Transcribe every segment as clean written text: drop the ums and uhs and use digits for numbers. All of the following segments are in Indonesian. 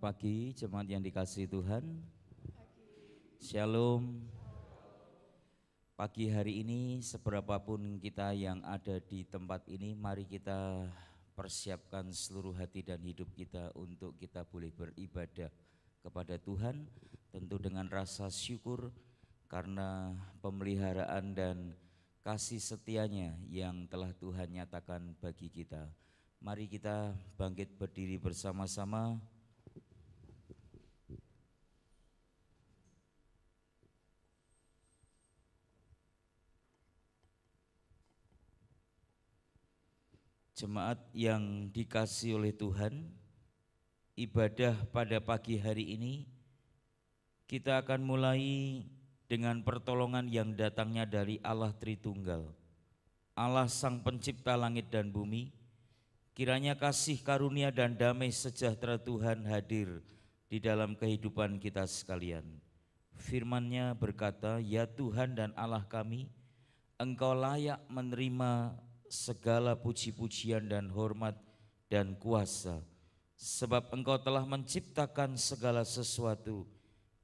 pagi jemaat yang dikasihi Tuhan. Shalom. Pagi hari ini seberapapun kita yang ada di tempat ini, mari kita persiapkan seluruh hati dan hidup kita untuk kita boleh beribadah kepada Tuhan, tentu dengan rasa syukur karena pemeliharaan dan kasih setianya yang telah Tuhan nyatakan bagi kita. Mari kita bangkit berdiri bersama-sama. Jemaat yang dikasihi oleh Tuhan, ibadah pada pagi hari ini kita akan mulai dengan pertolongan yang datangnya dari Allah Tritunggal, Allah Sang Pencipta langit dan bumi. Kiranya kasih karunia dan damai sejahtera Tuhan hadir di dalam kehidupan kita sekalian. Firman-Nya berkata, "Ya Tuhan dan Allah kami, Engkau layak menerima segala puji-pujian dan hormat dan kuasa, sebab Engkau telah menciptakan segala sesuatu,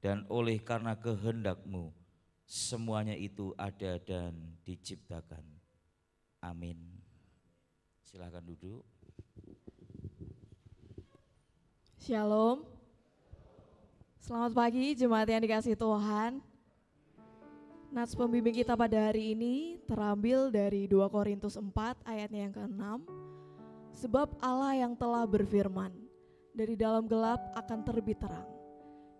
dan oleh karena kehendak-Mu semuanya itu ada dan diciptakan." Amin. Silakan duduk. Shalom. Selamat pagi jemaat yang dikasihi Tuhan. Nats pembimbing kita pada hari ini terambil dari 2 Korintus 4 ayatnya yang ke-6. Sebab Allah yang telah berfirman, dari dalam gelap akan terbit terang.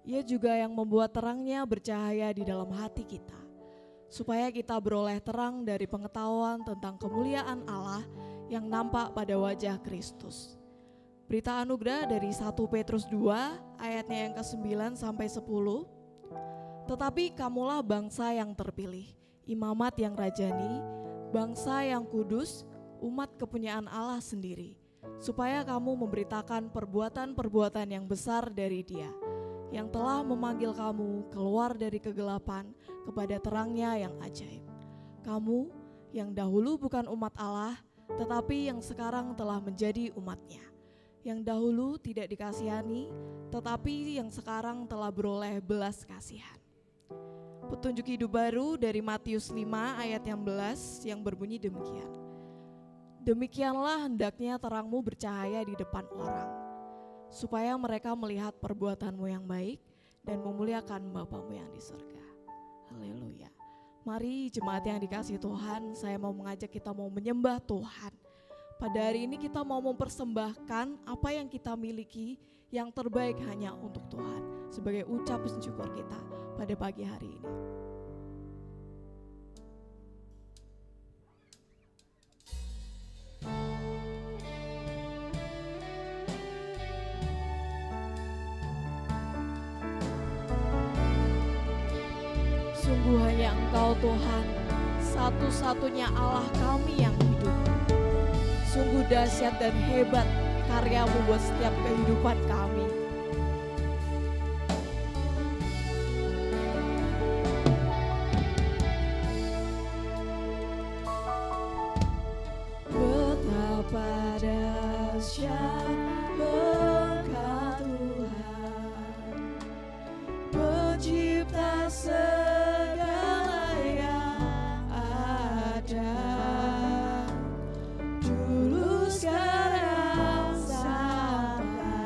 Ia juga yang membuat terangnya bercahaya di dalam hati kita, supaya kita beroleh terang dari pengetahuan tentang kemuliaan Allah yang nampak pada wajah Kristus. Berita anugerah dari 1 Petrus 2 ayatnya yang ke-9 sampai 10. Tetapi kamulah bangsa yang terpilih, imamat yang rajani, bangsa yang kudus, umat kepunyaan Allah sendiri, supaya kamu memberitakan perbuatan-perbuatan yang besar dari Dia, yang telah memanggil kamu keluar dari kegelapan kepada terangnya yang ajaib. Kamu yang dahulu bukan umat Allah, tetapi yang sekarang telah menjadi umat-Nya. Yang dahulu tidak dikasihani, tetapi yang sekarang telah beroleh belas kasihan. Petunjuk hidup baru dari Matius 5 ayat yang 11 yang berbunyi demikian. Demikianlah hendaknya terangmu bercahaya di depan orang, supaya mereka melihat perbuatanmu yang baik dan memuliakan Bapamu yang di surga. Haleluya. Mari jemaat yang dikasihi Tuhan, saya mau mengajak kita mau menyembah Tuhan. Pada hari ini kita mau mempersembahkan apa yang kita miliki yang terbaik hanya untuk Tuhan sebagai ucapan syukur kita pada pagi hari ini. Sungguh hanya Engkau Tuhan, satu-satunya Allah kami yang hidup. Sungguh dahsyat dan hebat karya-Mu buat setiap kehidupan kami. Betapa dahsyat Engkau Tuhan, pencipta segala yang ada. Sekarang sampai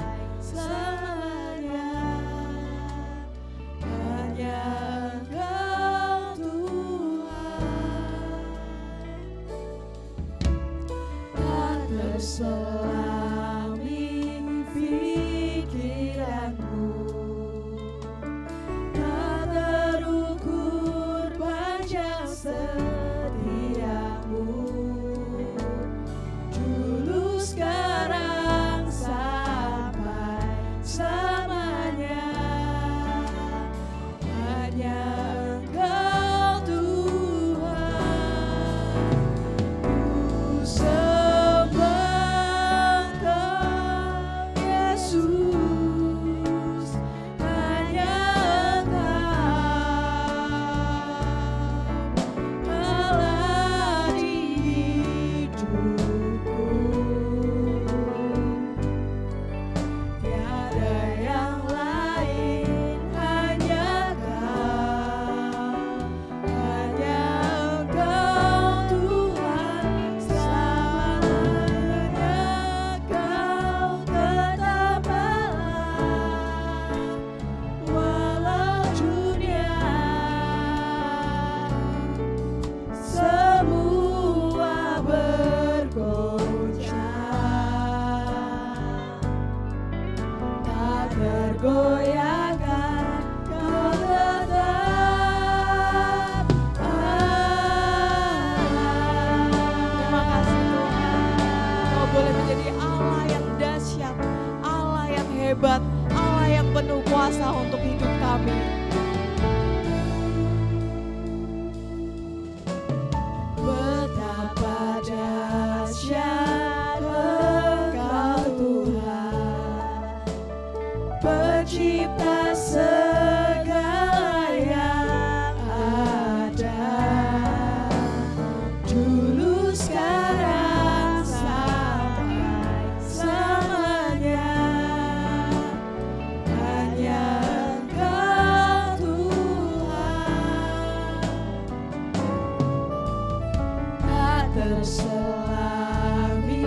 selami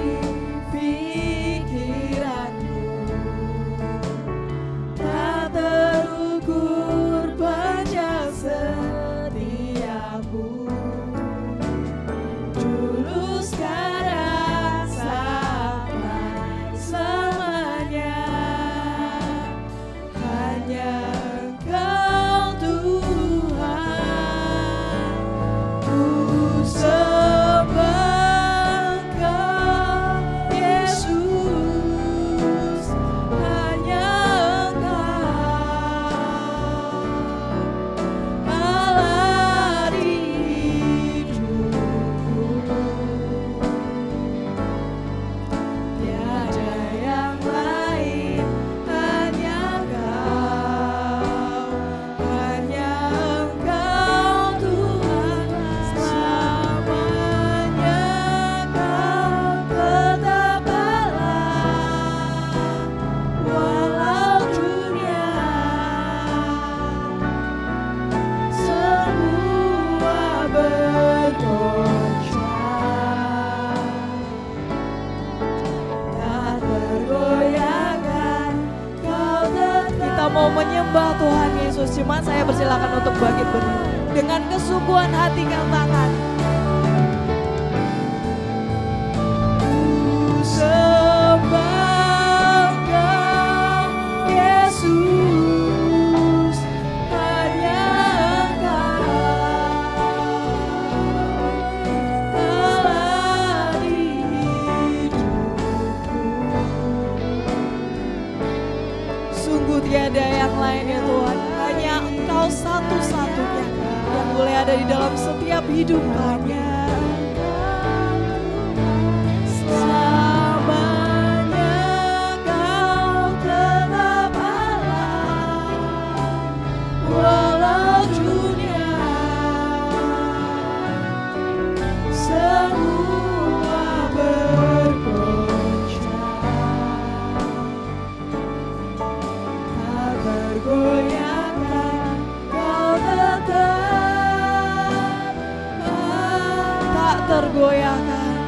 pikiranmu, tak terukur panjang setiamu, dulu sekarang sampai selamanya, hanya Engkau Tuhan. Ku sembah Engkau Yesus, hanya Engkau Allah di hidupku, tiada yang lain, hanya Engkau, hanya Engkau Tuhan, selamanya Kau tetap Allah, walau dunia semua bergoncang, tak tergoyahkan Kau tetap. Kita mau menyembah Tuhan Yesus, cuma saya persilakan untuk bangkit berdiri dengan kesungguhan hati, katakan ku sembah Engkau Yesus, hanya Engkau Allah di hidupku. Sungguh tiada yang lain ya Tuhan, hanya Engkau satu-satunya yang boleh ada di dalam setiap hidup kami. Selamanya Kau tetap Allah, walau dunia semua bergoncang, tak tergoyahkan Kau tetap, tak tergoyahkan,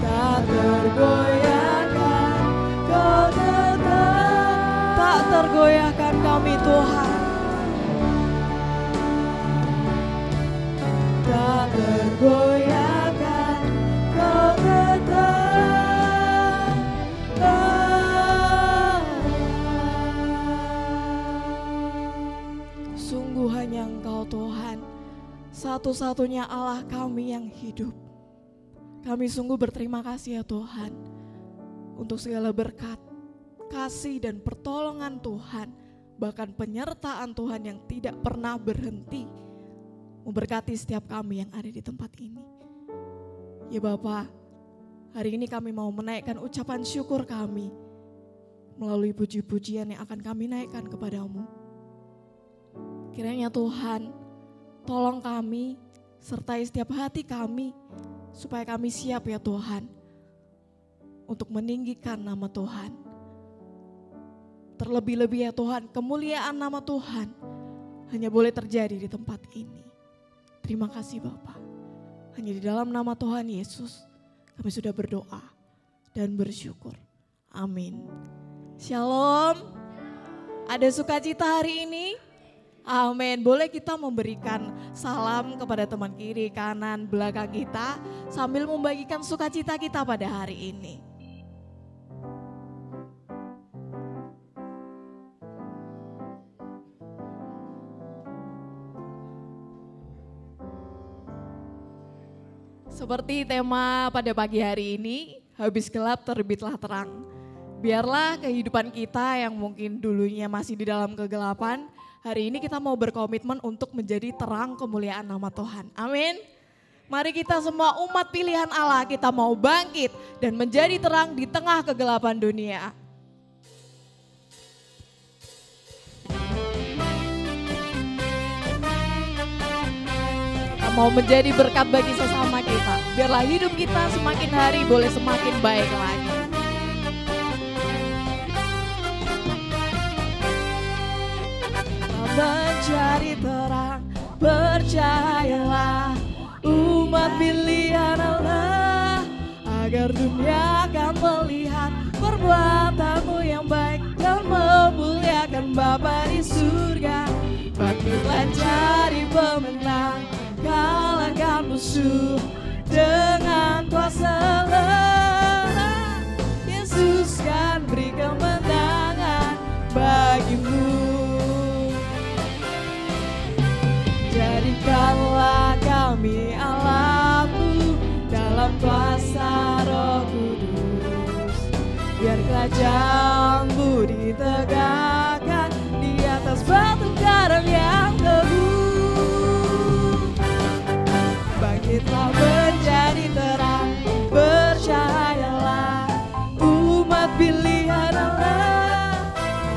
tak tergoyahkan Kau tetap, tak tergoyahkan kami Tuhan, tak tergoyahkan Kau tetap Allah. Sungguh hanya Engkau Tuhan, satu-satunya Allah kami yang hidup. Kami sungguh berterima kasih ya Tuhan untuk segala berkat, kasih dan pertolongan Tuhan, bahkan penyertaan Tuhan yang tidak pernah berhenti memberkati setiap kami yang ada di tempat ini. Ya Bapa, hari ini kami mau menaikkan ucapan syukur kami melalui puji-pujian yang akan kami naikkan kepadamu. Kiranya Tuhan, tolong kami, sertai setiap hati kami, supaya kami siap ya Tuhan, untuk meninggikan nama Tuhan. Terlebih-lebih ya Tuhan, kemuliaan nama Tuhan hanya boleh terjadi di tempat ini. Terima kasih Bapa. Hanya di dalam nama Tuhan Yesus kami sudah berdoa dan bersyukur. Amin. Shalom. Ada sukacita hari ini? Amin. Boleh kita memberikan salam kepada teman kiri, kanan, belakang kita sambil membagikan sukacita kita pada hari ini. Seperti tema pada pagi hari ini, habis gelap terbitlah terang. Biarlah kehidupan kita yang mungkin dulunya masih di dalam kegelapan, hari ini kita mau berkomitmen untuk menjadi terang kemuliaan nama Tuhan. Amin. Mari kita semua umat pilihan Allah, kita mau bangkit dan menjadi terang di tengah kegelapan dunia. Kita mau menjadi berkat bagi sesama kita. Biarlah hidup kita semakin hari boleh semakin baik lagi. Menjadi terang, percayalah agar dunia akan melihat perbuatanmu yang baik dan memuliakan Bapa di surga. Bangkitlah jadi pemenang, kalahkan musuh dengan kuasa Allah. Yesus kan beri kemenangan bagimu. Jadikanlah kami alatmu dalam kuasa Roh Kudus, biar kerajaan-Mu ditegakkan di atas batu karang yang teguh. Bangkitlah menjadi terang, bercahayalah umat pilihan Allah,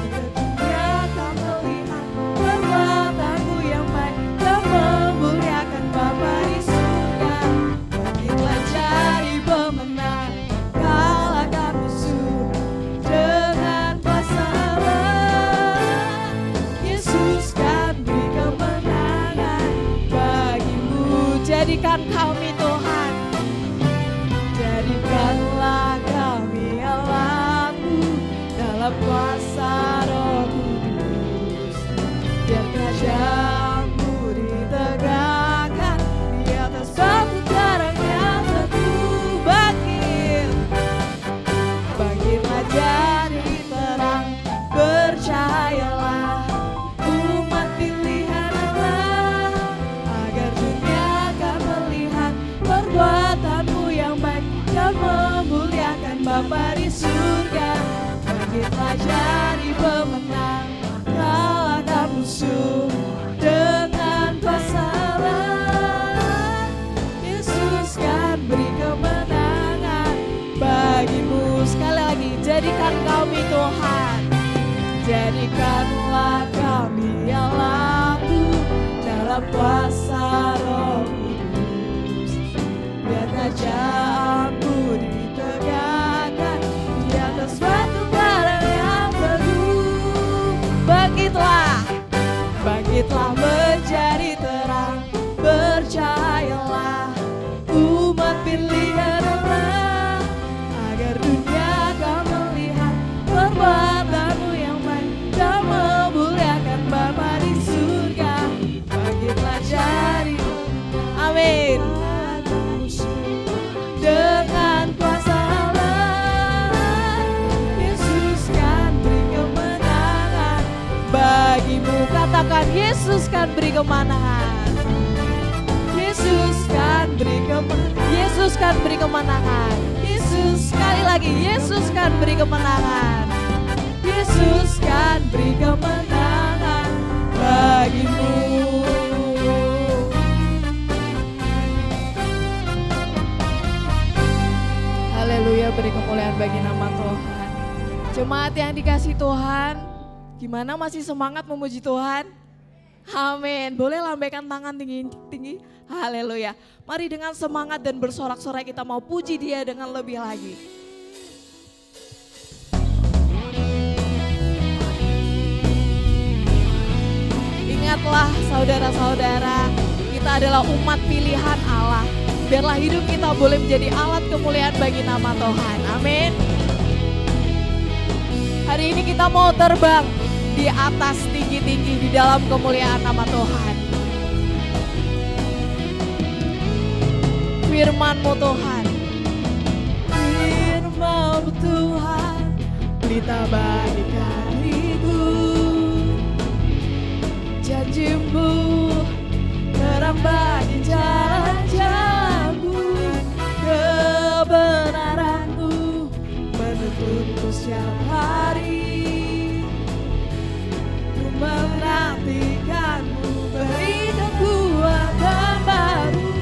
agar dunia akan melihat perbuatanmu yang baik dan memuliakan Bapa di surga. Bangkitlah jadi pemenang, kalahkan musuh dengan kuasa Allah. Yesus kan beri kemenangan bagimu. Jadikan kami Tuhan, jadikanlah kami alatmu dalam kuasa Roh Kudus, biar kerajaan-Mu ditegakkan di atas batu karang yang teguh. Bangkitlah jadi terang, bercahayalah umat pilihan Allah, agar dunia akan melihat perbuatanmu yang baik dan memuliakan Bapa di surga. Bangkitlah jadi pemenang, kalahkan musuh dengan kuasa Allah. Yesus kan beri kemenangan bagimu. Sekali lagi, jadikan kami Tuhan, jadikanlah kami alatmu dalam kuasa Roh Kudus, biar kerajaan-Mu ditegakkan di atas batu karang yang teguh. Bangkitlah menjadi terang, bercahayalah umat pilihan Allah, agar dunia akan melihat perbuatanmu yang baik dan memuliakan Bapa di surga. Bangkitlah jadi, amin, dengan kuasa Allah. Yesus kan beri kemenangan bagimu. Katakan, Yesus kan beri kemenangan. Yesus kan beri kemenangan. Yesus kan beri kemenangan. Yesus, sekali lagi, Yesus kan beri kemenangan. Yesus kan beri kemenangan bagimu. Haleluya, beri kemuliaan bagi nama Tuhan. Jemaat yang dikasih Tuhan, gimana, masih semangat memuji Tuhan? Amin. Boleh lambaikan tangan tinggi-tinggi. Haleluya. Mari dengan semangat dan bersorak-sorai kita mau puji Dia dengan lebih lagi. Ingatlah saudara-saudara, kita adalah umat pilihan Allah. Biarlah hidup kita boleh menjadi alat kemuliaan bagi nama Tuhan. Amin. Hari ini kita mau terbang di atas tinggi-tinggi di dalam kemuliaan nama Tuhan. Firman-Mu Tuhan, Firman-Mu Tuhan, pelita bagi diriku. Janji-Mu terang bagi jalan-jalanku. Kebenaran-Mu menuntunku setiap hari. Ku menantikan-Mu, berikan kekuatan baru.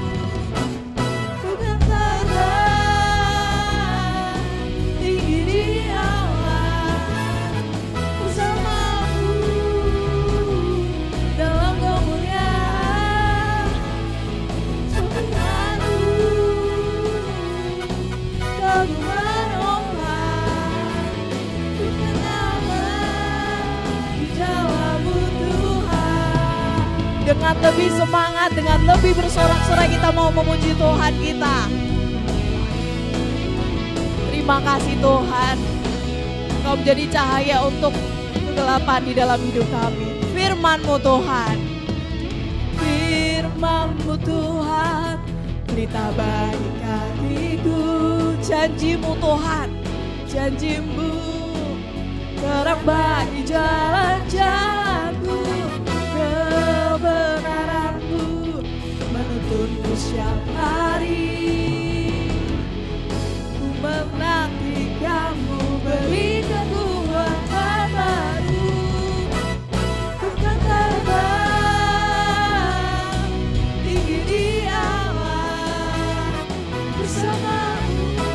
Ku kan terbang tinggi di Allah bersama-Mu dalam kemuliaan. Firman-Mu keagungan Allah, ku kan aman di dalam-Mu Tuhan. Dengan lebih semangat, dengan lebih bersorak-sorai kita mau memuji Tuhan kita. Terima kasih Tuhan. Engkau menjadi cahaya untuk kegelapan di dalam hidup kami. Firman-Mu Tuhan. Firman-Mu Tuhan, pelita bagi kakiku. Janji-Mu Tuhan, janji-Mu terang bagi jalan-jalanku. Kebenaran-Mu menuntunku setiap hari. Ku menantikan-Mu, berikan kekuatan baru. Ku kan terbang tinggi di awan bersama-Mu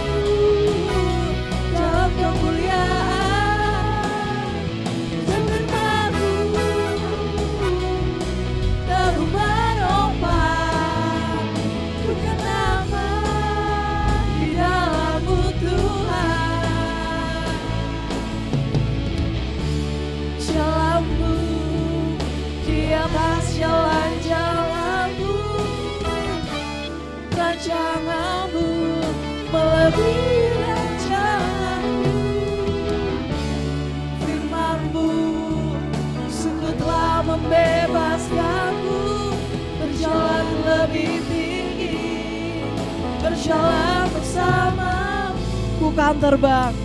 dalam kemuliaan. Dan firman-Mu tak menopang. Ku kan aman di dalam-Mu Tuhan. Jalan-Mu di atas jalan-jalan-Mu, rancangan-Mu melebihi rancangan-Mu. Firman-Mu sungguh telah membebaskanku, berjalan lebih tinggi, berjalan bersama-Mu. Ku kan terbang,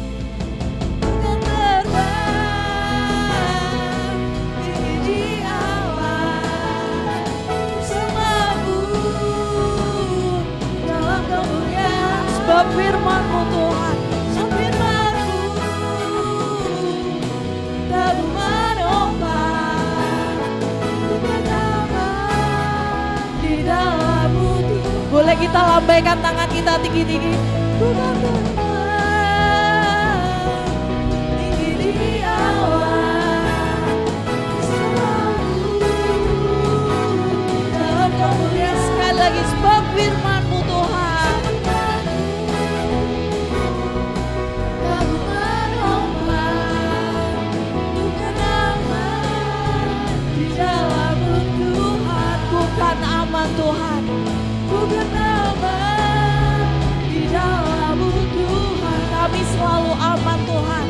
ku kan terbang tinggi di awan bersama-Mu dalam kemuliaan. Sebab firman-Mu Tuhan, sebab firman-Mu tak menopang. Ku bernama di dalam-Mu Tuhan. Boleh kita lambaikan tangan kita tinggi-tinggi. Ku kan terbang tinggi di awan bersama-Mu dalam kemuliaan. Sekali lagi, sebab firman-Mu Tuhan tak menopang. Ku kan aman di dalam-Mu Tuhan. Ku kan aman Tuhan, ku kan aman di dalam-Mu Tuhan. Kami selalu aman Tuhan,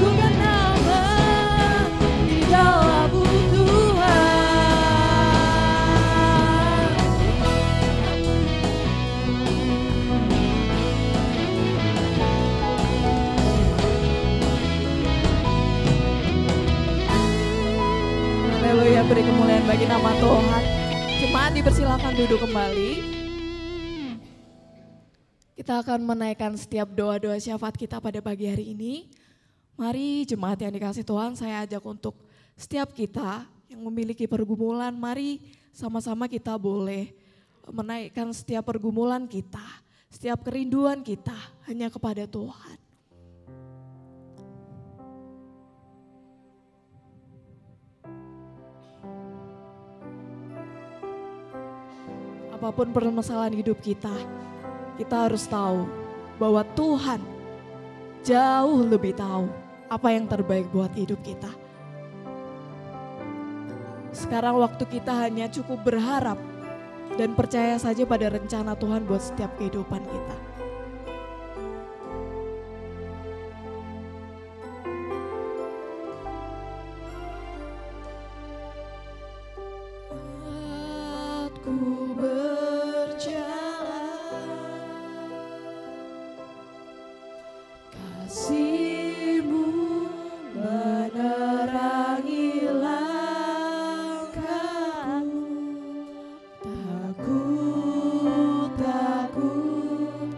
ku kan aman di dalam-Mu Tuhan. Haleluya, beri kemuliaan bagi nama Tuhan. Jemaat dipersilakan duduk kembali. Kita akan menaikkan setiap doa-doa syafaat kita pada pagi hari ini. Mari jemaat yang dikasih Tuhan, saya ajak untuk setiap kita yang memiliki pergumulan, mari sama-sama kita boleh menaikkan setiap pergumulan kita, setiap kerinduan kita hanya kepada Tuhan. Apapun permasalahan hidup kita harus tahu bahwa Tuhan jauh lebih tahu apa yang terbaik buat hidup kita. Sekarang waktu kita hanya cukup berharap dan percaya saja pada rencana Tuhan buat setiap kehidupan kita. Ku berjalan, kasih-Mu menerangi langkahku. Takut, takut,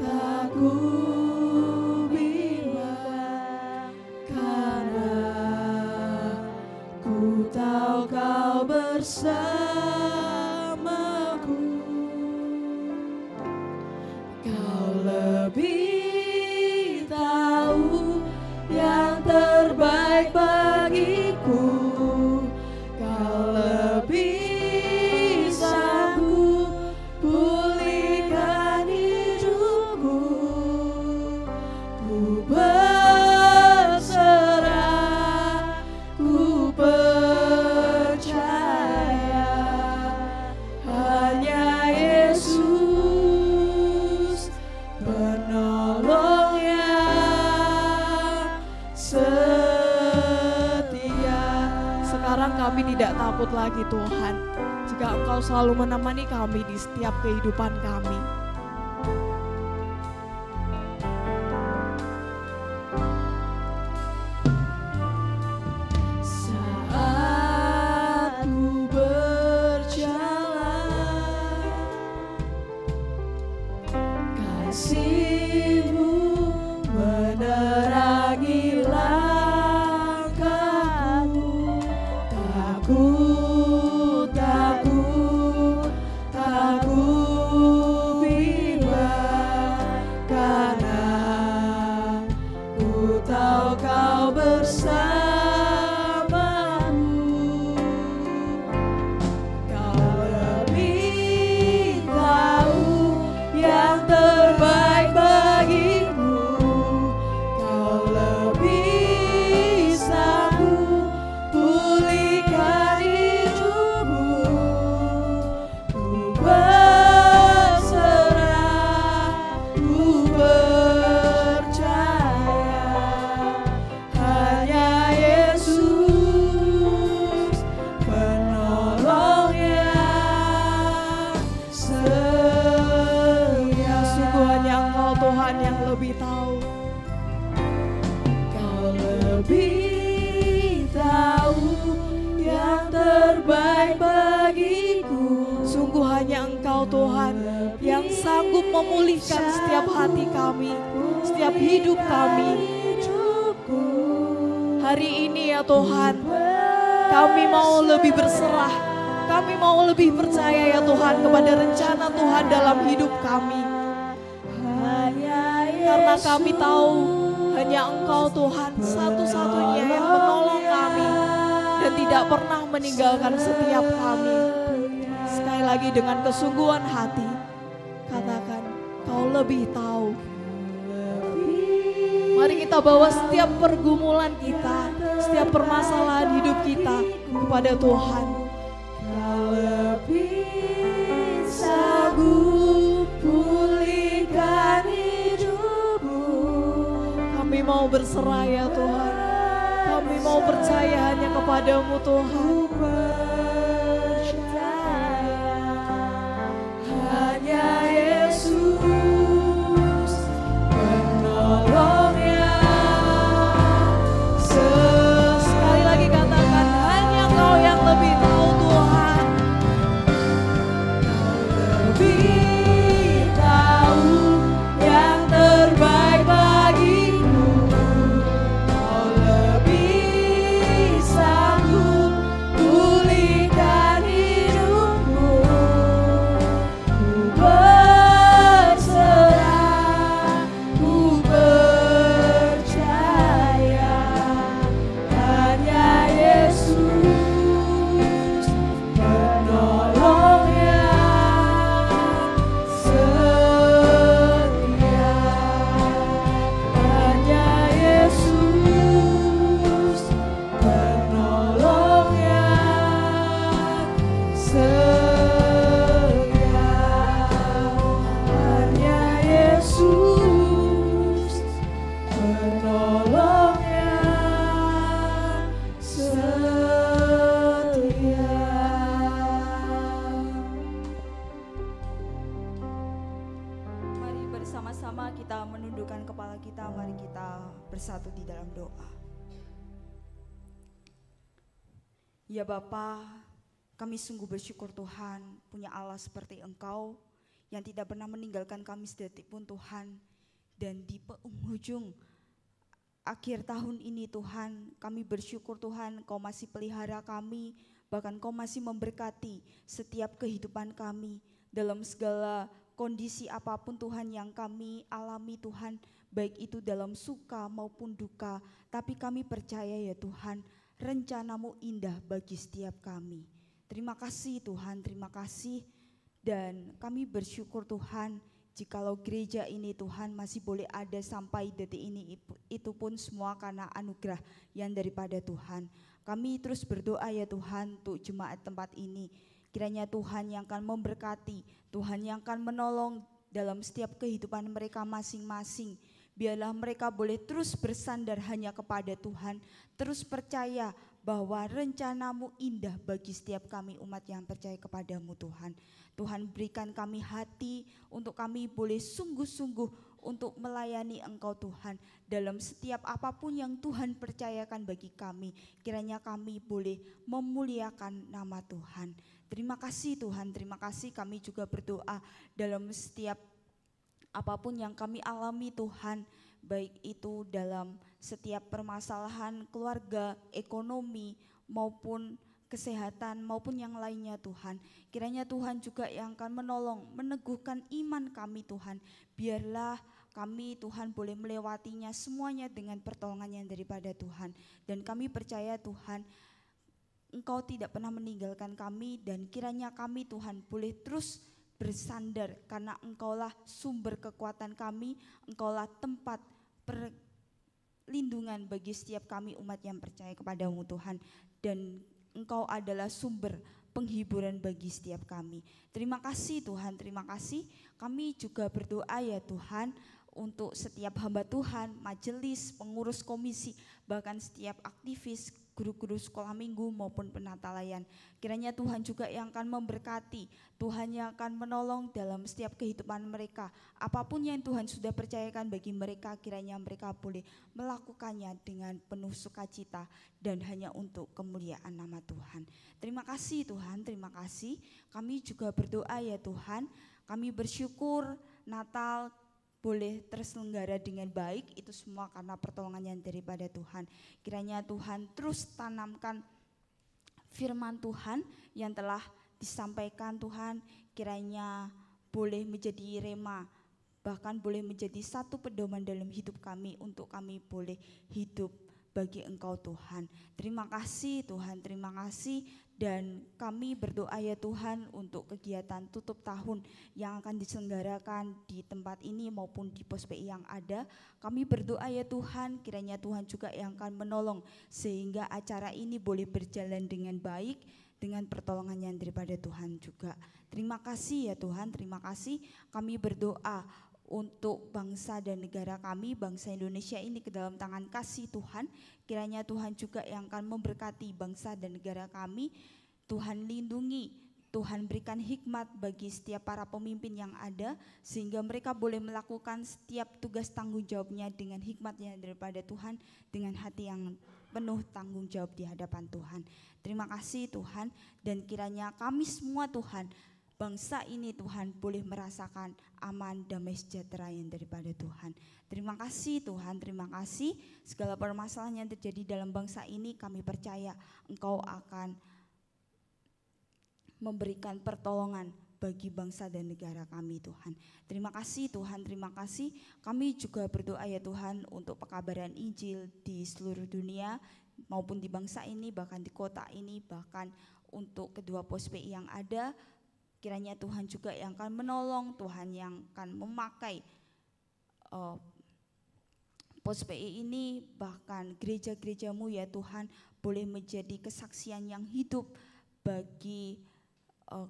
takut bimbang, karena ku tahu Kau bersama. Lebih tahu yang terbaik bagiku, Kau lebih sanggup pulihkan hidupku. Ku berserah, ku percaya takut lagi Tuhan, jika Engkau selalu menemani kami di setiap kehidupan kami. Saat ku berjalan, kasih-Mu menerangi langkahku. Takut, takut, takut bimbang, karena ku tahu Kau bersamaku. Kau lebih tahu yang terbaik bagiku. Kau lebih sanggup pulihkan hidupku. Ku berserah, ku percaya, hanya Yesus penolong yang setia. Sungguh hanya Engkau Tuhan yang lebih tahu. Kau lebih tahu yang terbaik bagiku. Sungguh hanya Engkau Tuhan yang sanggup memulihkan setiap hati kami, setiap hidup kami. Hari ini ya Tuhan, kami mau lebih berserah, kami mau lebih percaya ya Tuhan kepada rencana Tuhan dalam hidup kami. Karena kami tahu hanya Engkau Tuhan satu-satunya yang menolong kami dan tidak pernah meninggalkan setiap kami. Sekali lagi dengan kesungguhan hati, katakan Kau lebih tahu. Mari kita bawa setiap pergumulan kita, setiap permasalahan hidup kita kepada Tuhan. Kau lebih sanggup pulihkan hidupku. Kami mau berserah ya Tuhan. Kami mau percaya hanya kepada-Mu Tuhan. Hanya Yesus penolong yang sekali lagi katakan hanya Kau yang lebih tahu Tuhan. Kau lebih tahu yang terbaik bagiku. Kau lebih sanggup pulihkan hidupku. Ku berserah, ku percaya, hanya Yesus penolong yang setia. Hanya Yesus penolong yang setia. Hanya Yesus penolong yang setia. Mari bersama-sama kita menundukkan kepala kita, mari kita bersatu di dalam doa. Ya Bapa, kami sungguh bersyukur Tuhan punya Allah seperti Engkau yang tidak pernah meninggalkan kami sedetik pun Tuhan. Dan di penghujung akhir tahun ini Tuhan, kami bersyukur Tuhan Kau masih pelihara kami, bahkan Kau masih memberkati setiap kehidupan kami dalam segala kondisi apapun Tuhan yang kami alami Tuhan, baik itu dalam suka maupun duka. Tapi kami percaya ya Tuhan, rencana-Mu indah bagi setiap kami. Terima kasih Tuhan, terima kasih. Dan kami bersyukur Tuhan, jikalau gereja ini Tuhan masih boleh ada sampai detik ini, itu pun semua karena anugerah yang daripada Tuhan. Kami terus berdoa ya Tuhan untuk jemaat tempat ini. Kiranya Tuhan yang akan memberkati, Tuhan yang akan menolong dalam setiap kehidupan mereka masing-masing. Biarlah mereka boleh terus bersandar hanya kepada Tuhan, terus percaya bahwa rencana-Mu indah bagi setiap kami umat yang percaya kepada-Mu Tuhan. Tuhan, berikan kami hati untuk kami boleh sungguh-sungguh untuk melayani Engkau Tuhan dalam setiap apapun yang Tuhan percayakan bagi kami. Kiranya kami boleh memuliakan nama Tuhan. Terima kasih Tuhan, terima kasih. Kami juga berdoa dalam setiap apapun yang kami alami Tuhan, baik itu dalam setiap permasalahan keluarga, ekonomi, maupun kesehatan, maupun yang lainnya Tuhan. Kiranya Tuhan juga yang akan menolong, meneguhkan iman kami Tuhan. Biarlah kami Tuhan boleh melewatinya semuanya dengan pertolongan yang daripada Tuhan. Dan kami percaya Tuhan, Engkau tidak pernah meninggalkan kami, dan kiranya kami Tuhan boleh terus bersandar karena Engkaulah sumber kekuatan kami, Engkaulah tempat perlindungan bagi setiap kami umat yang percaya kepada-Mu Tuhan, dan Engkau adalah sumber penghiburan bagi setiap kami. Terima kasih Tuhan, terima kasih. Kami juga berdoa ya Tuhan untuk setiap hamba Tuhan, majelis, pengurus komisi, bahkan setiap aktivis, guru-guru sekolah minggu maupun penata layan. Kiranya Tuhan juga yang akan memberkati, Tuhan yang akan menolong dalam setiap kehidupan mereka. Apapun yang Tuhan sudah percayakan bagi mereka, kiranya mereka boleh melakukannya dengan penuh sukacita dan hanya untuk kemuliaan nama Tuhan. Terima kasih Tuhan, terima kasih. Kami juga berdoa ya Tuhan, kami bersyukur Natal boleh terselenggara dengan baik, itu semua karena pertolongan yang daripada Tuhan. Kiranya Tuhan terus tanamkan firman Tuhan yang telah disampaikan Tuhan, kiranya boleh menjadi rema, bahkan boleh menjadi satu pedoman dalam hidup kami untuk kami boleh hidup bagi Engkau Tuhan. Terima kasih Tuhan, terima kasih. Dan kami berdoa ya Tuhan untuk kegiatan tutup tahun yang akan diselenggarakan di tempat ini maupun di pos PI yang ada. Kami berdoa ya Tuhan, kiranya Tuhan juga yang akan menolong sehingga acara ini boleh berjalan dengan baik dengan pertolongan yang daripada Tuhan juga. Terima kasih ya Tuhan, terima kasih. Kami berdoa untuk bangsa dan negara kami, bangsa Indonesia ini ke dalam tangan kasih Tuhan. Kiranya Tuhan juga yang akan memberkati bangsa dan negara kami. Tuhan lindungi, Tuhan berikan hikmat bagi setiap para pemimpin yang ada, sehingga mereka boleh melakukan setiap tugas tanggung jawabnya dengan hikmatnya daripada Tuhan, dengan hati yang penuh tanggung jawab di hadapan Tuhan. Terima kasih Tuhan, dan kiranya kami semua Tuhan, bangsa ini Tuhan boleh merasakan aman, damai, sejahtera yang daripada Tuhan. Terima kasih Tuhan, terima kasih. Segala permasalahan yang terjadi dalam bangsa ini kami percaya Engkau akan memberikan pertolongan bagi bangsa dan negara kami Tuhan. Terima kasih Tuhan, terima kasih. Kami juga berdoa ya Tuhan untuk pekabaran Injil di seluruh dunia maupun di bangsa ini, bahkan di kota ini, bahkan untuk kedua pos PI yang ada. Kiranya Tuhan juga yang akan menolong, Tuhan yang akan memakai pos PI ini, bahkan gereja-gerejamu ya Tuhan boleh menjadi kesaksian yang hidup bagi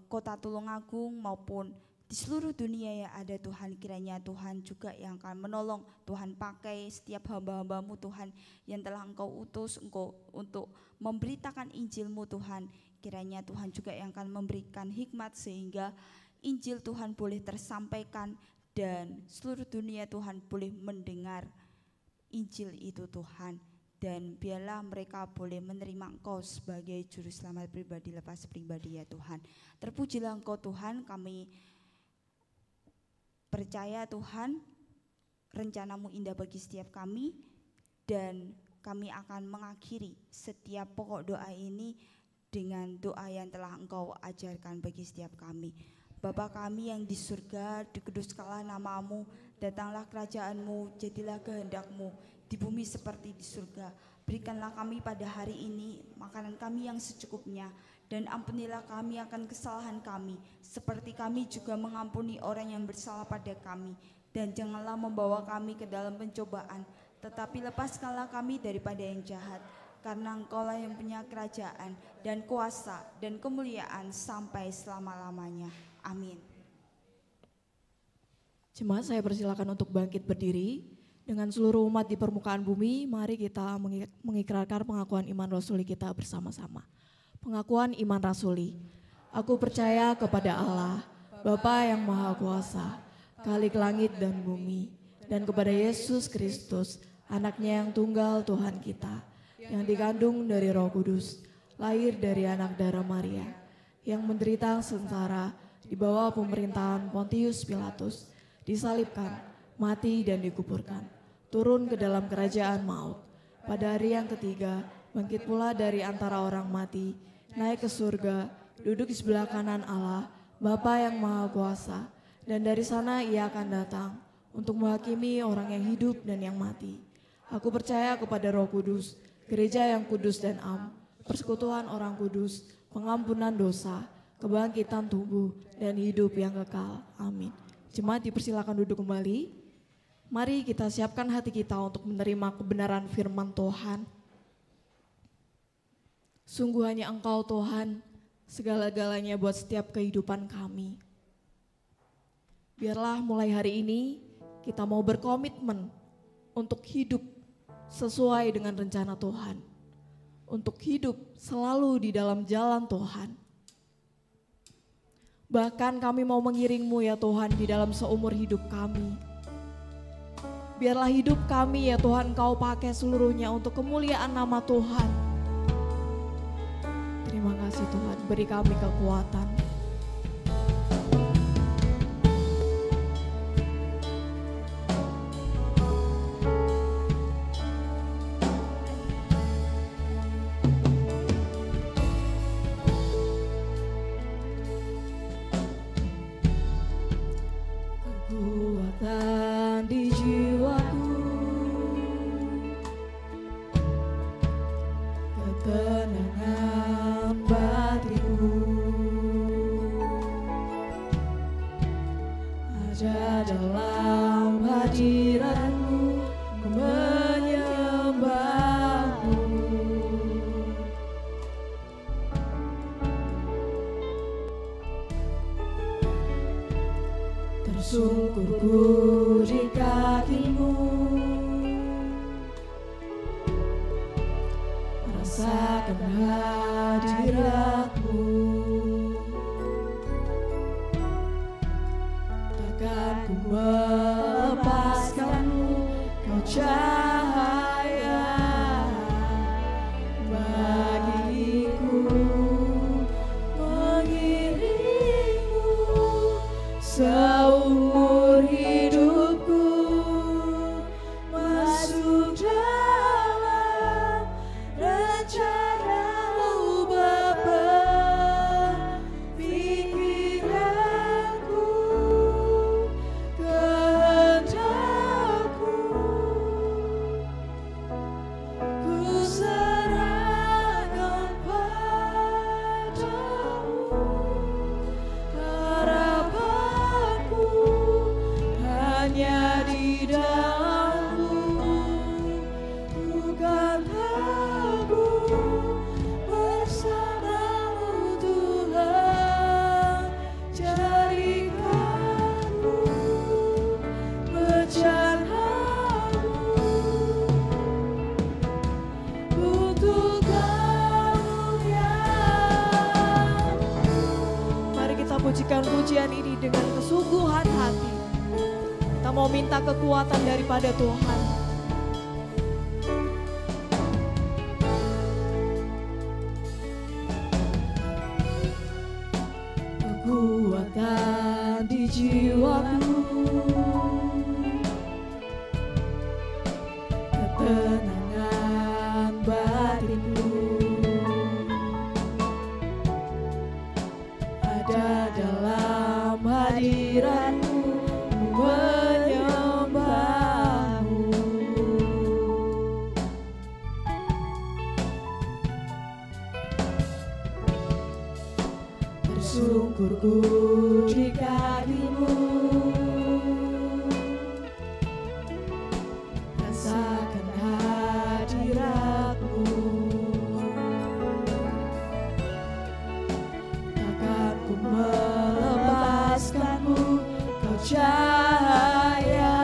kota Tulungagung maupun di seluruh dunia yang ada Tuhan. Kiranya Tuhan juga yang akan menolong, Tuhan pakai setiap hamba-hambamu Tuhan yang telah Engkau utus Engkau untuk memberitakan Injil-Mu Tuhan. Kiranya Tuhan juga yang akan memberikan hikmat sehingga Injil Tuhan boleh tersampaikan dan seluruh dunia Tuhan boleh mendengar Injil itu Tuhan. Dan biarlah mereka boleh menerima Engkau sebagai juru selamat pribadi lepas pribadi ya Tuhan. Terpujilah Engkau Tuhan, kami percaya Tuhan rencana-Mu indah bagi setiap kami, dan kami akan mengakhiri setiap pokok doa ini dengan doa yang telah Engkau ajarkan bagi setiap kami. Bapa kami yang di surga, dikuduskanlah nama-Mu, datanglah kerajaan-Mu, jadilah kehendak-Mu di bumi seperti di surga. Berikanlah kami pada hari ini makanan kami yang secukupnya, dan ampunilah kami akan kesalahan kami, seperti kami juga mengampuni orang yang bersalah pada kami. Dan janganlah membawa kami ke dalam pencobaan, tetapi lepaskanlah kami daripada yang jahat. Karena Engkaulah yang punya kerajaan dan kuasa dan kemuliaan sampai selama-lamanya. Amin. Jemaat saya persilakan untuk bangkit berdiri Dengan seluruh umat di permukaan bumi, mari kita mengikrarkan pengakuan iman rasuli kita bersama-sama. Pengakuan iman rasuli. Aku percaya kepada Allah, Bapa yang Maha Kuasa, Khalik langit dan bumi, dan kepada Yesus Kristus, Anaknya yang tunggal Tuhan kita, yang dikandung dari Roh Kudus, lahir dari anak darah Maria, yang menderita sengsara di bawah pemerintahan Pontius Pilatus, disalibkan, mati dan dikuburkan, turun ke dalam kerajaan maut. Pada hari yang ketiga, bangkit pula dari antara orang mati, naik ke surga, duduk di sebelah kanan Allah, Bapa yang Maha Kuasa, dan dari sana ia akan datang untuk menghakimi orang yang hidup dan yang mati. Aku percaya kepada Roh Kudus, gereja yang kudus dan am, persekutuan orang kudus, pengampunan dosa, kebangkitan tubuh, dan hidup yang kekal. Amin. Jemaat dipersilakan duduk kembali. Mari kita siapkan hati kita untuk menerima kebenaran firman Tuhan. Sungguh hanya Engkau Tuhan, segala-galanya buat setiap kehidupan kami. Biarlah mulai hari ini kita mau berkomitmen untuk hidup sesuai dengan rencana Tuhan. Untuk hidup selalu di dalam jalan Tuhan. Bahkan kami mau mengiring-Mu ya Tuhan di dalam seumur hidup kami. Biarlah hidup kami ya Tuhan Kau pakai seluruhnya untuk kemuliaan nama Tuhan. Terima kasih Tuhan, beri kami kekuatan. Kekuatan di jiwaku, ketenangan batinku, ada dalam hadirat-Mu, ku menyembah-Mu. Tersungkur ku di kaki-Mu, merasakan hadirat-Mu. Takkan ku melepaskan-Mu, Kau cahaya bagiku, mengiring-Mu seumur hidupku, masuk dalam rencana-Mu Bapa. Pikiranku, kehendakku, ku serahkan padamu. Harapanku hanya di dalam-Mu, bukan aku bersama-Mu Tuhan. Jadikanku bencanamu untuk kemuliaan. Mari kita pujikan pujian ini dengan kesungguhan hati. Kita mau minta kekuatan daripada Tuhan. Kekuatan di jiwaku, ketenangan batinku, ada dalam hadirat-Mu, ku menyembah-Mu. Tersungkur ku di kaki-Mu, rasakan hadirat-Mu. Takkan ku melepaskan-Mu, Kau cahaya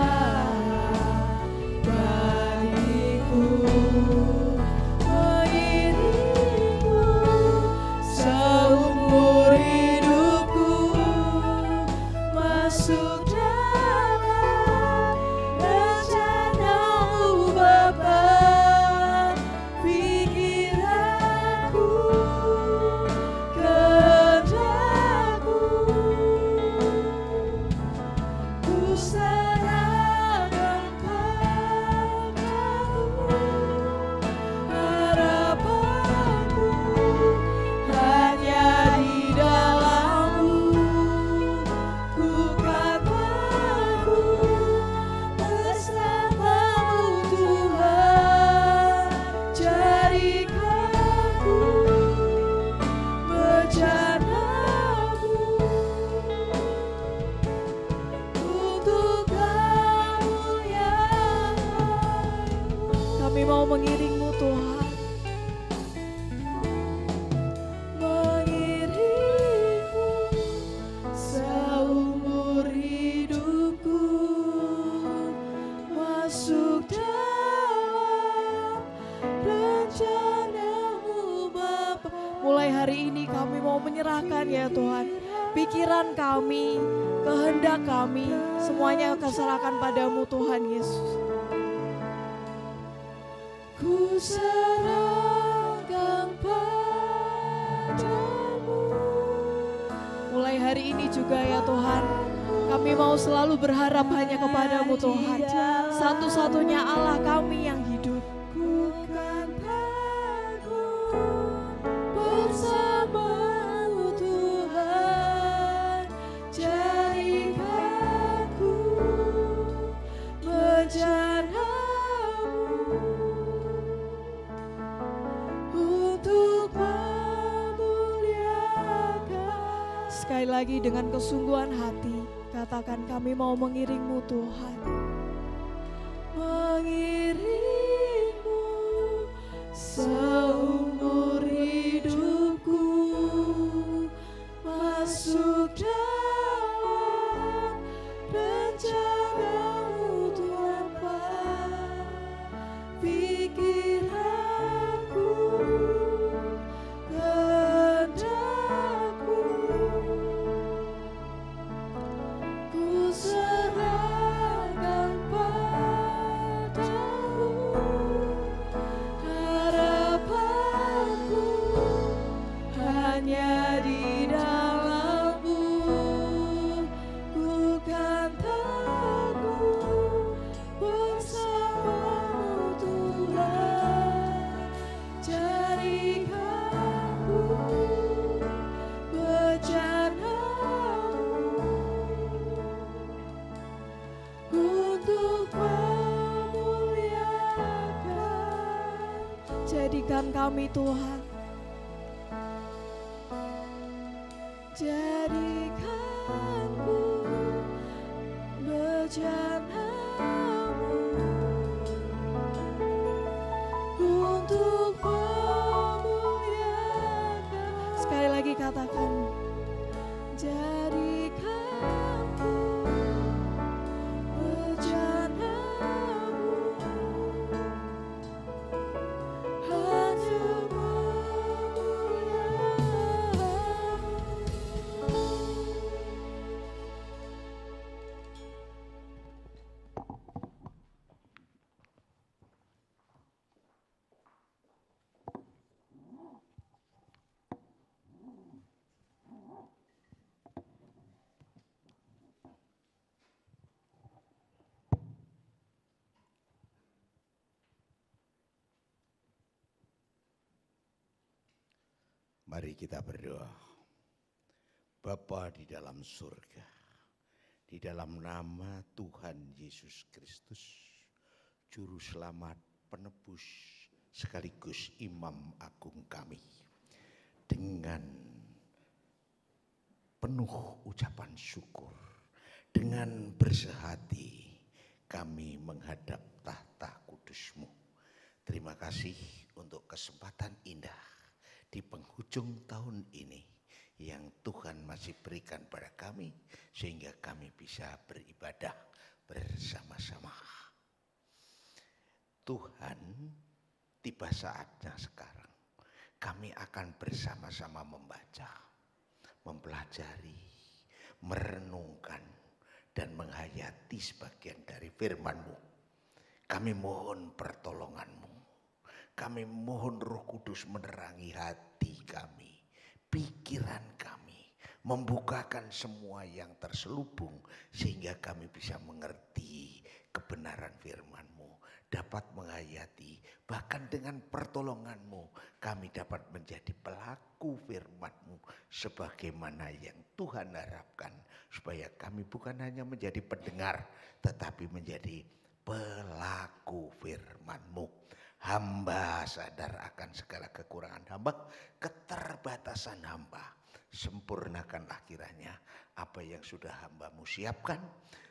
mengiringmu Tuhan. Mengiringmu seumur hidupku, masuk dalam rencana-Mu Bapa. Mulai hari ini kami mau menyerahkan ya Tuhan, pikiran kami, kehendak kami, semuanya akan serahkan padamu Tuhan Yesus. Ku serahkan padamu. Mulai hari ini juga ya Tuhan, kami mau selalu berharap hanya kepadamu Tuhan, satu-satunya Allah kami yang hidup. Ku kan teguh bersamamu Tuhan, jadikanku bencanamu untuk memuliakan. Sekali lagi dengan kesungguhan hati, katakan kami mau mengiringmu Tuhan. Mengiringmu seumur hidupku, masuk dalam rencana-Mu Tuhan Bapa. Pikiranku, kehendakku, ku serahkan padamu. Harapanku hanya di dalam-Mu. Ku kan teguh bersama-Mu Tuhan, jadikanku bencana-Mu untuk memuliakan. Jadikan kami Tuhan, jadikanku bencana-Mu untuk memuliakan. Sekali lagi katakan, jadikanku bencana-Mu hanya Mari kita berdoa. Bapa di dalam surga, di dalam nama Tuhan Yesus Kristus, Juru Selamat, Penebus, sekaligus Imam Agung kami, dengan penuh ucapan syukur, dengan bersehati kami menghadap tahta kudus-Mu. Terima kasih untuk kesempatan indah di penghujung tahun ini yang Tuhan masih berikan pada kami, sehingga kami bisa beribadah bersama-sama. Tuhan, tiba saatnya sekarang kami akan bersama-sama membaca, mempelajari, merenungkan, dan menghayati sebagian dari firman-Mu. Kami mohon pertolongan-Mu. Kami mohon Roh Kudus menerangi hati kami, pikiran kami, membukakan semua yang terselubung sehingga kami bisa mengerti kebenaran firman-Mu, dapat menghayati, bahkan dengan pertolongan-Mu kami dapat menjadi pelaku firman-Mu sebagaimana yang Tuhan harapkan, supaya kami bukan hanya menjadi pendengar tetapi menjadi pelaku firman-Mu. Hamba sadar akan segala kekurangan hamba, keterbatasan hamba. Sempurnakanlah kiranya apa yang sudah hamba-Mu siapkan,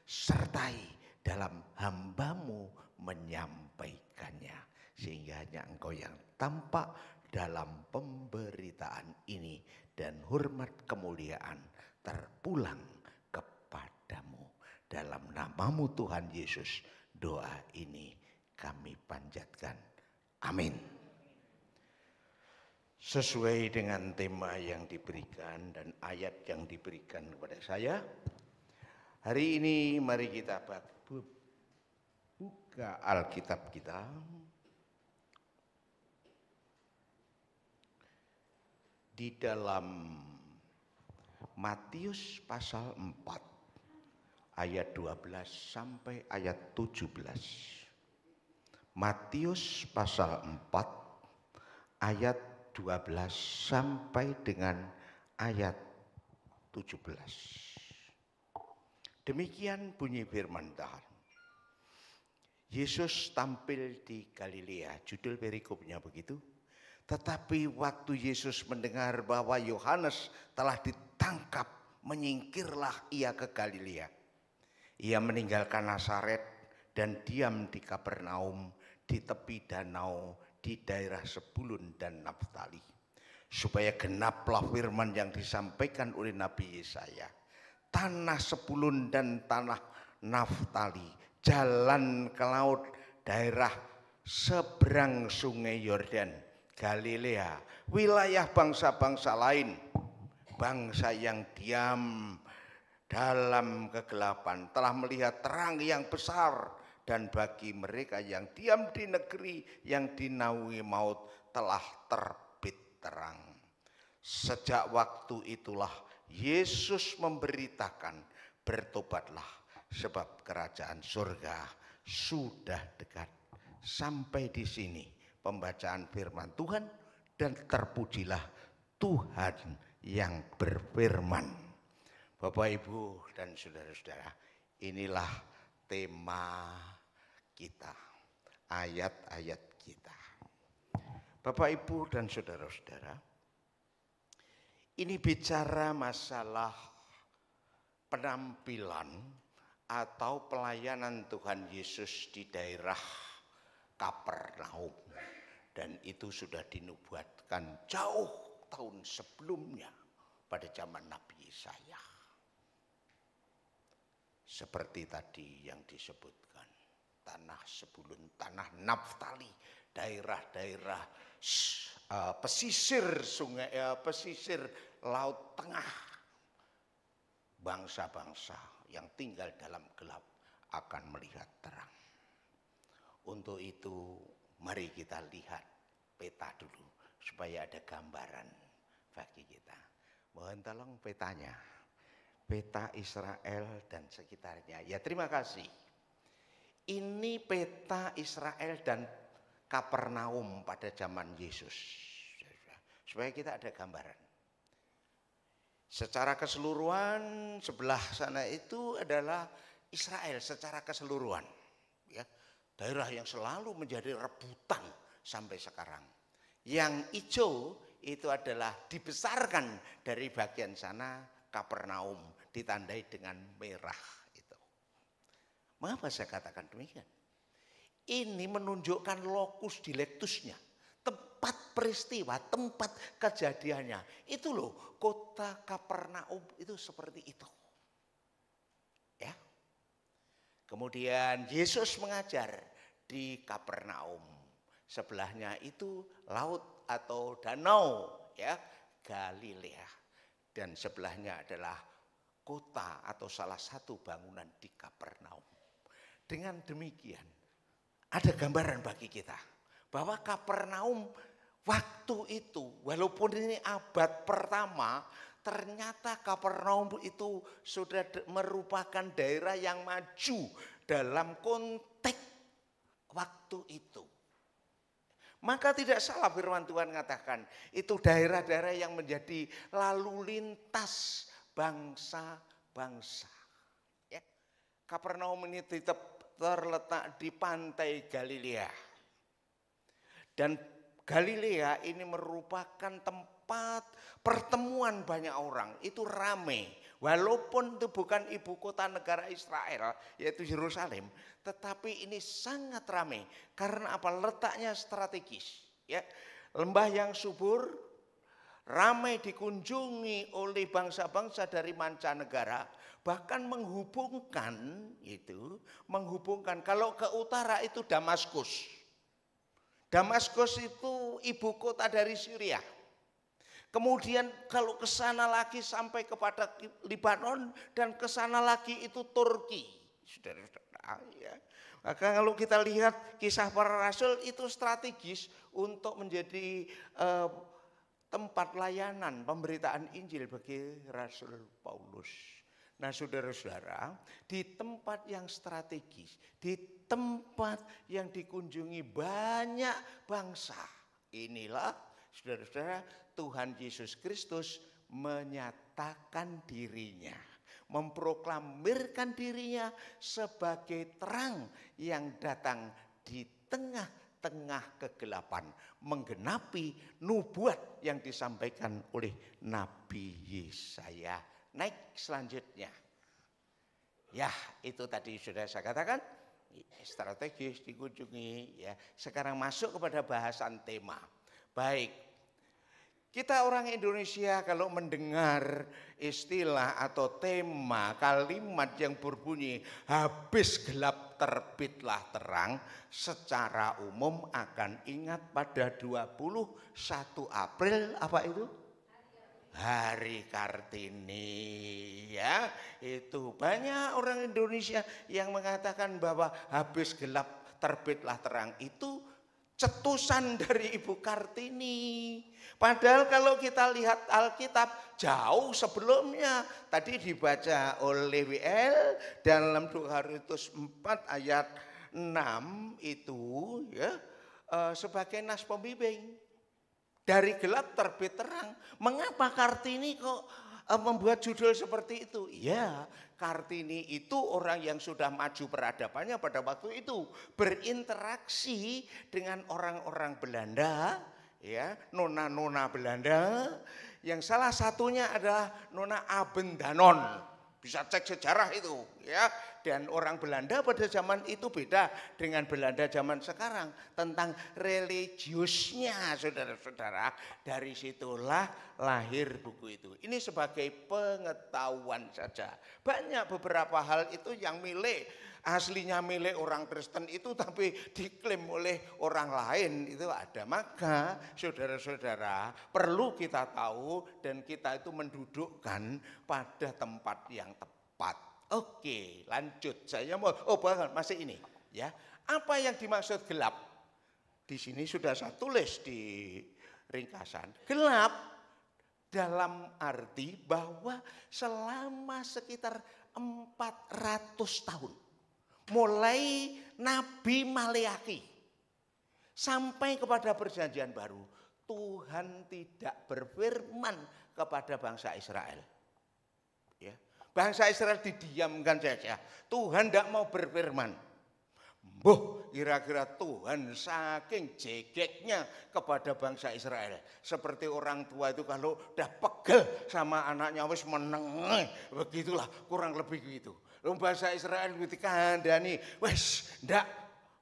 sertai dalam hamba-Mu menyampaikannya. sehingga hanya Engkau yang tampak dalam pemberitaan ini, dan hormat kemuliaan terpulang kepadamu. Dalam namamu Tuhan Yesus, doa ini kami panjatkan. Amin. Sesuai dengan tema yang diberikan dan ayat yang diberikan kepada saya, hari ini mari kita buka Alkitab kita. Di dalam Matius pasal 4 ayat 12 sampai ayat 17. Matius pasal 4 ayat 12 sampai dengan ayat 17. Demikian bunyi firman Tuhan. Yesus tampil di Galilea, judul perikopnya begitu. Tetapi waktu Yesus mendengar bahwa Yohanes telah ditangkap, menyingkirlah ia ke Galilea. Ia meninggalkan Nazaret dan diam di Kapernaum di tepi danau di daerah Zebulun dan Naftali. Supaya genaplah firman yang disampaikan oleh Nabi Yesaya. Tanah Zebulun dan tanah Naftali, jalan ke laut, daerah seberang sungai Yordan, Galilea, wilayah bangsa-bangsa lain, bangsa yang diam dalam kegelapan telah melihat terang yang besar, dan bagi mereka yang diam di negeri yang dinaungi maut telah terbit terang. Sejak waktu itulah Yesus memberitakan, bertobatlah sebab kerajaan surga sudah dekat. Sampai di sini pembacaan firman Tuhan, dan terpujilah Tuhan yang berfirman. Bapak, Ibu, dan saudara-saudara, inilah tema kita, ayat-ayat kita. Bapak, Ibu, dan saudara-saudara, ini bicara masalah penampilan atau pelayanan Tuhan Yesus di daerah Kapernaum. Dan itu sudah dinubuatkan jauh tahun sebelumnya pada zaman Nabi Yesaya. Seperti tadi yang disebutkan, tanah Zebulun, tanah Naftali, daerah-daerah pesisir sungai, pesisir laut tengah. Bangsa-bangsa yang tinggal dalam gelap akan melihat terang. Untuk itu mari kita lihat peta dulu supaya ada gambaran bagi kita. Mohon tolong petanya. Peta Israel dan sekitarnya. Ya, terima kasih. Ini peta Israel dan Kapernaum pada zaman Yesus. Supaya kita ada gambaran. Secara keseluruhan sebelah sana itu adalah Israel secara keseluruhan. Ya, daerah yang selalu menjadi rebutan sampai sekarang. Yang hijau itu adalah dibesarkan dari bagian sana, Kapernaum, ditandai dengan merah itu. Mengapa saya katakan demikian? Ini menunjukkan lokus dilectusnya, tempat peristiwa, tempat kejadiannya. Itu loh, kota Kapernaum itu seperti itu. Ya. Kemudian Yesus mengajar di Kapernaum. Sebelahnya itu laut atau danau, ya, Galilea. Dan sebelahnya adalah kota atau salah satu bangunan di Kapernaum. Dengan demikian, ada gambaran bagi kita bahwa Kapernaum waktu itu, walaupun ini abad pertama, ternyata Kapernaum itu sudah merupakan daerah yang maju dalam konteks waktu itu. Maka tidak salah firman Tuhan mengatakan itu daerah-daerah yang menjadi lalu lintas bangsa-bangsa. Ya. Kapernaum ini terletak di pantai Galilea. Dan Galilea ini merupakan tempat pertemuan banyak orang, itu rame. Walaupun itu bukan ibu kota negara Israel, yaitu Yerusalem, tetapi ini sangat ramai. Karena apa? Letaknya strategis. Ya, lembah yang subur, ramai dikunjungi oleh bangsa-bangsa dari mancanegara, bahkan menghubungkan kalau ke utara itu Damaskus. Damaskus itu ibu kota dari Syria. Kemudian kalau ke sana lagi sampai kepada Lebanon dan ke sana lagi itu Turki. Saudara-saudara, ya. Maka kalau kita lihat kisah para rasul itu strategis untuk menjadi tempat layanan pemberitaan Injil bagi Rasul Paulus. Nah, saudara-saudara, di tempat yang strategis, di tempat yang dikunjungi banyak bangsa, inilah saudara-saudara Tuhan Yesus Kristus menyatakan dirinya, memproklamirkan dirinya sebagai terang yang datang di tengah-tengah kegelapan, menggenapi nubuat yang disampaikan oleh Nabi Yesaya. Naik selanjutnya. Ya, itu tadi sudah saya katakan, strategis dikunjungi. Ya, sekarang masuk kepada bahasan tema. Baik, kita orang Indonesia kalau mendengar istilah atau tema kalimat yang berbunyi habis gelap terbitlah terang, secara umum akan ingat pada 21 April apa itu? Hari Kartini, ya. Itu banyak orang Indonesia yang mengatakan bahwa habis gelap terbitlah terang itu cetusan dari Ibu Kartini. Padahal kalau kita lihat Alkitab jauh sebelumnya, tadi dibaca oleh WL dalam 2 Korintus 4 ayat 6 itu ya, sebagai nas pembimbing. Dari gelap terbit terang. Mengapa Kartini kok membuat judul seperti itu? Ya, Kartini itu orang yang sudah maju peradabannya pada waktu itu, berinteraksi dengan orang-orang Belanda, ya, nona-nona Belanda, yang salah satunya adalah Nona Abendanon. Bisa cek sejarah itu, ya. Dan orang Belanda pada zaman itu beda dengan Belanda zaman sekarang tentang religiusnya, saudara-saudara. Dari situlah lahir buku itu. Ini sebagai pengetahuan saja. Banyak beberapa hal itu yang aslinya milik orang Kristen itu tapi diklaim oleh orang lain itu ada. Maka saudara-saudara perlu kita tahu dan kita itu mendudukkan pada tempat yang tepat. Oke, lanjut. Saya mau masih ini ya. Apa yang dimaksud gelap? Di sini sudah saya tulis di ringkasan. Gelap dalam arti bahwa selama sekitar 400 tahun mulai Nabi Maleakhi sampai kepada perjanjian baru, Tuhan tidak berfirman kepada bangsa Israel. Ya, bangsa Israel didiamkan saja. Tuhan tidak mau berfirman. Kira-kira Tuhan saking jegeknya kepada bangsa Israel. Seperti orang tua itu kalau udah pegel sama anaknya wis meneng, begitulah kurang lebih gitu. Bangsa Israel ketika kandhani wis ndak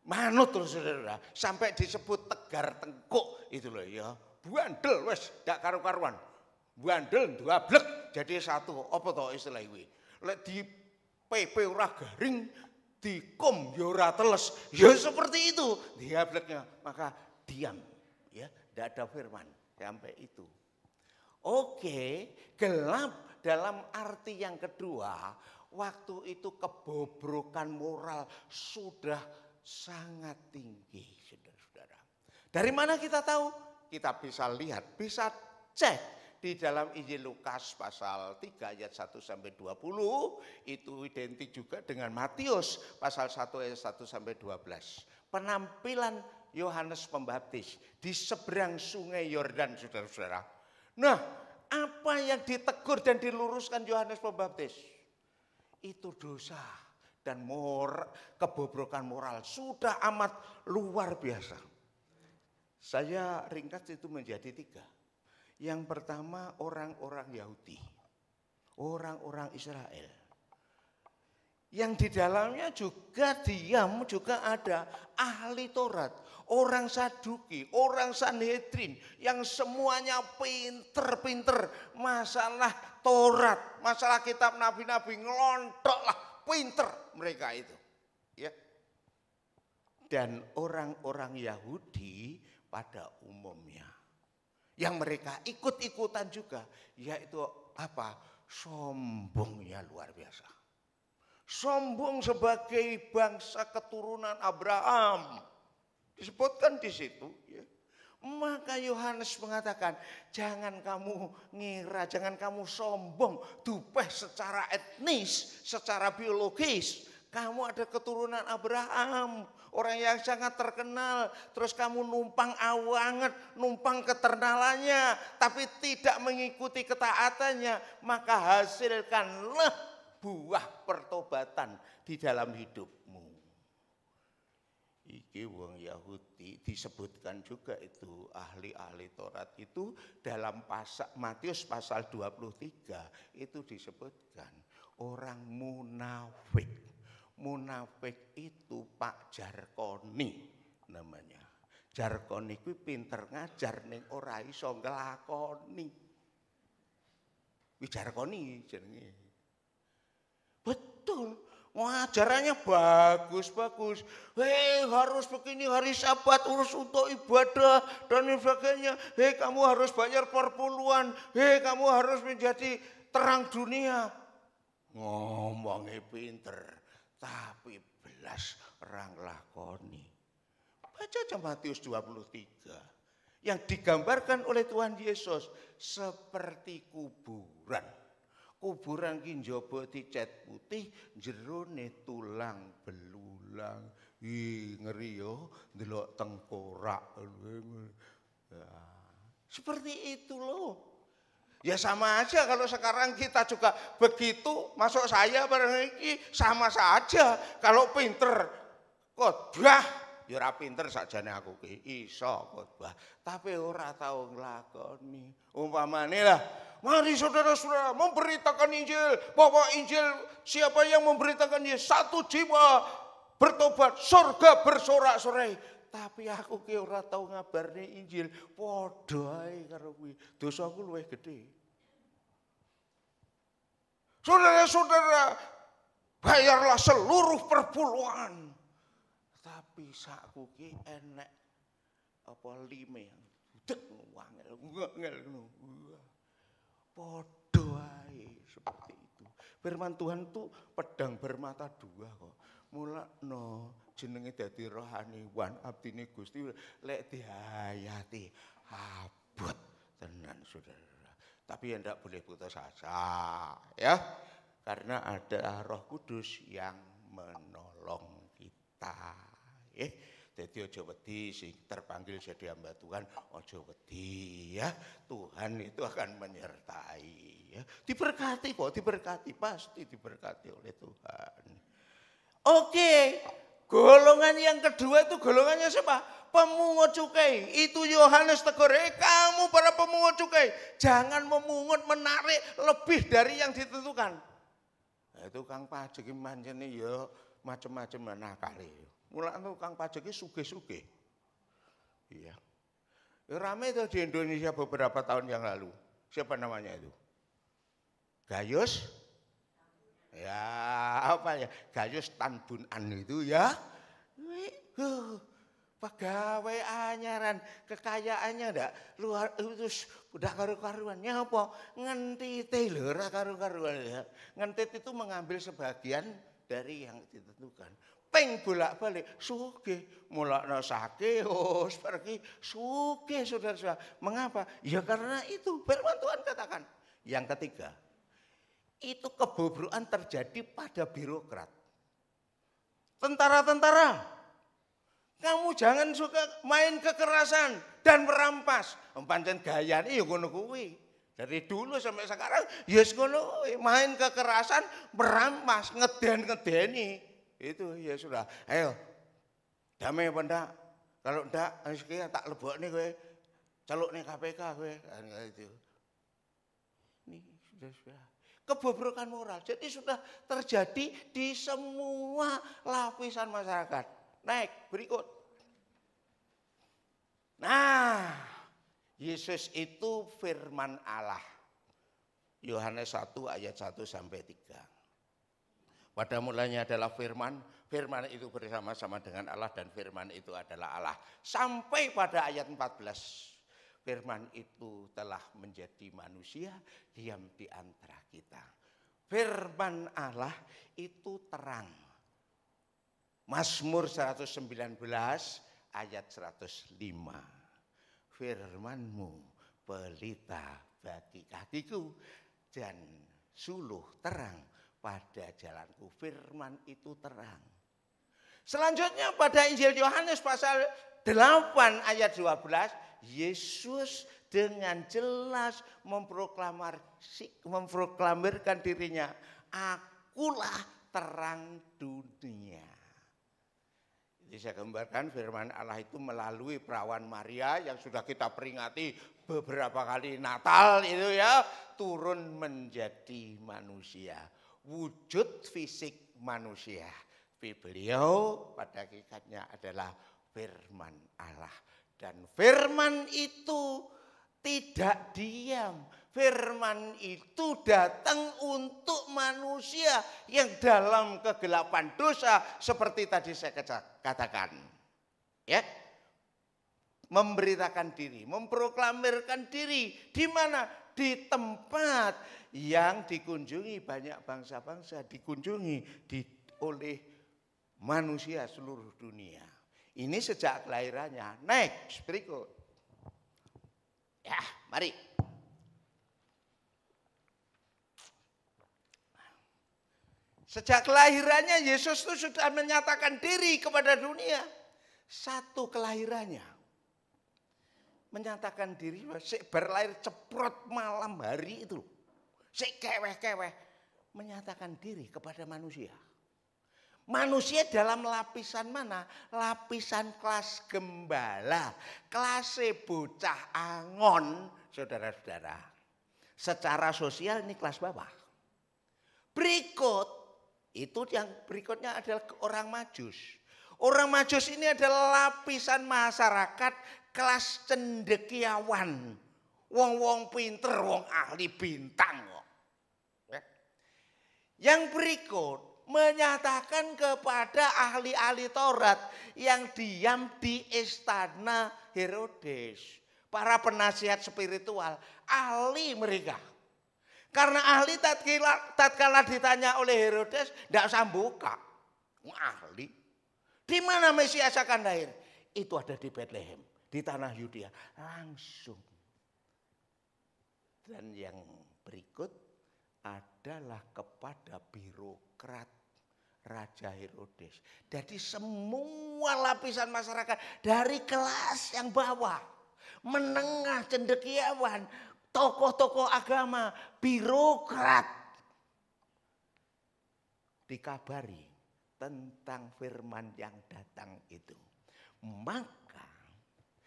manut terus saudara, sampai disebut tegar tengkuk itu loh ya. Bandel wis ndak karu-karuan. Bandel dua-blek jadi satu. Apa to istilah iki? Lek di PP ora garing, dikom ya ora teles. Ya seperti itu diableknya. Maka diam ya, ndak ada firman sampai itu. Oke, gelap dalam arti yang kedua. Waktu itu kebobrokan moral sudah sangat tinggi, saudara-saudara. Dari mana kita tahu? Kita bisa lihat, bisa cek di dalam Injil Lukas pasal 3 ayat 1 sampai 20, itu identik juga dengan Matius pasal 1 ayat 1 sampai 12. Penampilan Yohanes Pembaptis di seberang sungai Yordan, saudara-saudara. Nah, apa yang ditegur dan diluruskan Yohanes Pembaptis? Itu dosa dan kebobrokan moral sudah amat luar biasa. Saya ringkas itu menjadi 3. Yang pertama orang-orang Yahudi, orang-orang Israel. Yang di dalamnya juga ada ahli Taurat, orang Saduki, orang Sanhedrin yang semuanya pinter-pinter masalah Taurat, masalah kitab nabi-nabi, ngelontok lah, pinter mereka itu. Ya. Dan orang-orang Yahudi pada umumnya yang mereka ikut-ikutan juga, yaitu apa? Sombongnya luar biasa. Sombong sebagai bangsa keturunan Abraham. Disebutkan di situ. Ya. Maka Yohanes mengatakan, jangan kamu ngira, jangan kamu sombong, dupeh secara etnis, secara biologis. Kamu ada keturunan Abraham, orang yang sangat terkenal. Terus kamu numpang awanget, numpang keternalannya, tapi tidak mengikuti ketaatannya. Maka hasilkanlah buah pertobatan di dalam hidupmu. Iki wong Yahudi disebutkan juga itu ahli-ahli Taurat itu dalam Matius pasal 23 itu disebutkan orang munafik. Munafik itu Pak Jarkoni namanya. Jarkoni kuwi pinter ngajar ning ora iso nglakoni. Wi Jarkoni jenenge. Betul, ajarannya bagus-bagus. Harus begini, hari Sabat urus untuk ibadah dan sebagainya. Kamu harus bayar perpuluhan. Kamu harus menjadi terang dunia. Ngomongnya pinter, tapi belas orang lakoni. Baca aja Matius 23. Yang digambarkan oleh Tuhan Yesus seperti kuburan. Kuburan ki njaba dicet putih, jerone tulang belulang. Ngeri yo, ndelok tengkorak. Seperti itu loh. Ya sama aja kalau sekarang kita juga begitu, masuk saya bareng ini sama saja. Kalau pinter khotbah, ya ora pinter sakjane aku ki iso khotbah, tapi ora tau nglakoni. Umpamane lah, mari saudara-saudara memberitakan Injil, bahwa Injil siapa yang memberitakan Yesus, satu jiwa bertobat, surga bersorak-sorai. Tapi aku ki ora tau ngabarne Injil, padha ae karo kuwi. Dosaku luwih gedhe. Saudara-saudara, bayarlah seluruh perpuluhan. Tapi saku ki enek apa lime yang budek wangel ngono. Padha ae seperti itu. Firman Tuhan tuh pedang bermata dua kok. Mulakno jenenge dadi rohaniwan abdine Gusti lek dihayati abot tenan saudara. Tapi ya ndak boleh putus asa ya. Karena ada Roh Kudus yang menolong kita. Jadi ojo wedi sing terpanggil jadi hamba Tuhan, ojo wedi ya. Tuhan itu akan menyertai ya. Diberkati kok, diberkati, pasti diberkati oleh Tuhan. Oke, golongan yang kedua itu golongannya siapa? Pemungut cukai. Itu Yohanes tegur, kamu para pemungut cukai, jangan memungut menarik lebih dari yang ditentukan. Nah, itu Kang pajak manjene ya macam-macam nakale. Mulane Kang pajak sugih-sugih. Iya. Rame itu di Indonesia beberapa tahun yang lalu. Siapa namanya itu? Gayus? Ya, apa ya? Gayus Tanbunan itu ya. Pegawai anyaran, kekayaannya ndak luar terus udah karu-karuannya apa? Ngentit lho ora karu-karuan ya. Ngentit itu mengambil sebagian dari yang ditentukan. Peng bolak-balik sugih, mulakno sakeos pergi sugih saudara-saudara. Mengapa? Ya karena itu firman Tuhan katakan. Yang ketiga, itu kebobrokan terjadi pada birokrat. Tentara-tentara, kamu jangan suka main kekerasan dan merampas. Pancen gayane ya ngono kuwi. Dari dulu sampai sekarang ya ngono main kekerasan, merampas, ngeden-ngedeni. Itu ya sudah. Ayo. Damai apa ndak? Kalau ndak tak lebokne kowe celuk nih KPK gue kan itu. Ini sudah kebobrokan moral. Jadi sudah terjadi di semua lapisan masyarakat. Naik berikut. Nah, Yesus itu firman Allah. Yohanes 1 ayat 1 sampai 3. Pada mulanya adalah firman, firman itu bersama-sama dengan Allah dan firman itu adalah Allah. Sampai pada ayat 14. Firman itu telah menjadi manusia, diam di antara kita. Firman Allah itu terang. Mazmur 119 ayat 105. Firman-Mu pelita bagi kakiku dan suluh terang pada jalanku. Firman itu terang. Selanjutnya pada Injil Yohanes pasal 8 ayat 12. Yesus dengan jelas memproklamirkan dirinya, akulah terang dunia. Jadi saya gambarkan firman Allah itu melalui perawan Maria yang sudah kita peringati beberapa kali Natal itu ya, turun menjadi manusia, wujud fisik manusia. Beliau pada hakikatnya adalah firman Allah. Dan firman itu tidak diam. Firman itu datang untuk manusia yang dalam kegelapan dosa seperti tadi saya katakan. Ya. Memberitakan diri, memproklamirkan diri di mana? Di tempat yang dikunjungi banyak bangsa-bangsa, dikunjungi oleh manusia seluruh dunia. Ini sejak kelahirannya. Next, berikut. Ya, mari. Sejak kelahirannya Yesus itu sudah menyatakan diri kepada dunia. Satu kelahirannya. Menyatakan diri, sik berlahir ceprot malam hari itu. Sik keweh-keweh. Menyatakan diri kepada manusia. Manusia dalam lapisan mana? Lapisan kelas gembala, kelas bocah angon, saudara-saudara. Secara sosial ini kelas bawah. Berikut, itu yang berikutnya adalah orang Majus. Orang Majus ini adalah lapisan masyarakat kelas cendekiawan. Wong-wong pinter, wong ahli bintang. Yang berikut, menyatakan kepada ahli-ahli Taurat yang diam di istana Herodes. Para penasihat spiritual, ahli mereka. Karena ahli tatkala ditanya oleh Herodes, tidak usah buka. Ahli. Di mana Mesias akan lahir? Itu ada di Bethlehem, di tanah Yudea. Langsung. Dan yang berikut adalah kepada birokrat Raja Herodes. Jadi semua lapisan masyarakat dari kelas yang bawah, menengah, cendekiawan, tokoh-tokoh agama, birokrat dikabari tentang firman yang datang itu. Maka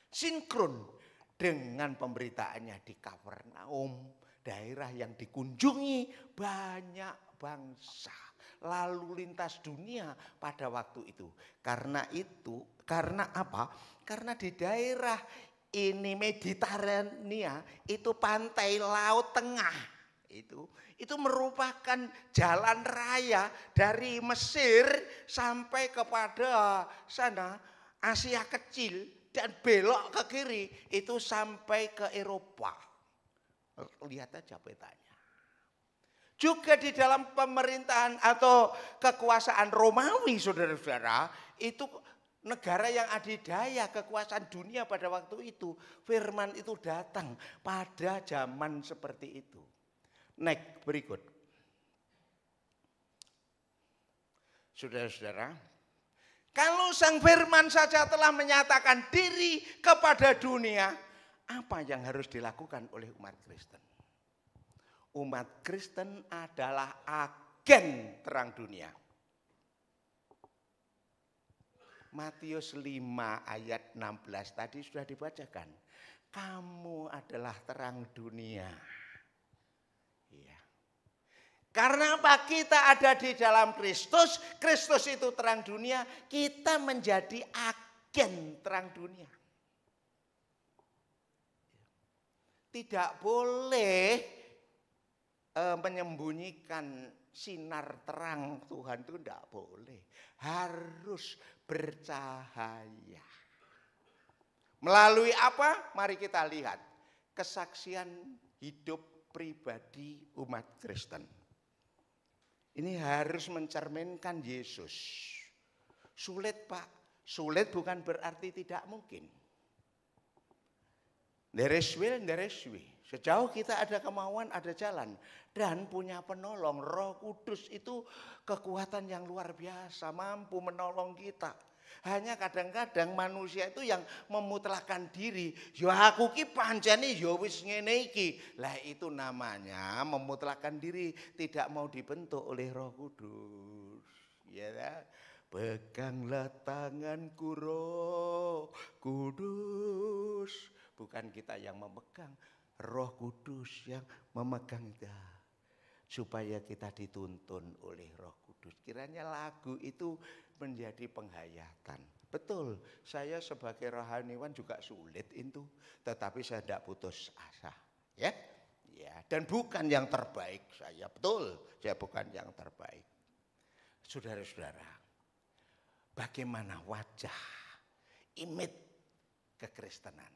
sinkron dengan pemberitaannya di Kapernaum, daerah yang dikunjungi banyak bangsa, lalu lintas dunia pada waktu itu. Karena apa? Karena di daerah ini Mediterania itu pantai Laut Tengah itu merupakan jalan raya dari Mesir sampai kepada sana Asia Kecil dan belok ke kiri itu sampai ke Eropa. Lihat aja petanya. Juga di dalam pemerintahan atau kekuasaan Romawi, saudara-saudara, itu negara yang adidaya kekuasaan dunia pada waktu itu. Firman itu datang pada zaman seperti itu. Next, berikut. Saudara-saudara, kalau sang firman saja telah menyatakan diri kepada dunia, apa yang harus dilakukan oleh umat Kristen? Umat Kristen adalah agen terang dunia. Matius 5 ayat 16 tadi sudah dibacakan. kamu adalah terang dunia. Iya. Karena apa? Kita ada di dalam Kristus, Kristus itu terang dunia, kita menjadi agen terang dunia. Tidak boleh menyembunyikan sinar terang Tuhan itu tidak boleh. Harus bercahaya. Melalui apa? Mari kita lihat. Kesaksian hidup pribadi umat Kristen. Ini harus mencerminkan Yesus. Sulit Pak. Sulit bukan berarti tidak mungkin. There is will, there is way. Sejauh kita ada kemauan, ada jalan. Dan punya penolong, Roh Kudus itu kekuatan yang luar biasa. Mampu menolong kita. Hanya kadang-kadang manusia itu yang memutlakkan diri. Ya aku ki pancene ya wis ngene iki. Lah itu namanya memutlakkan diri. Tidak mau dibentuk oleh Roh Kudus. Ya kan? Peganglah tanganku Roh Kudus. Bukan kita yang memegang, Roh Kudus yang memegang kita. Supaya kita dituntun oleh Roh Kudus. Kiranya lagu itu menjadi penghayatan. Betul, saya sebagai rohaniwan juga sulit itu. Tetapi saya tidak putus asa. Ya, dan bukan yang terbaik saya. Betul, saya bukan yang terbaik. Saudara-saudara, bagaimana wajah, image kekristenan?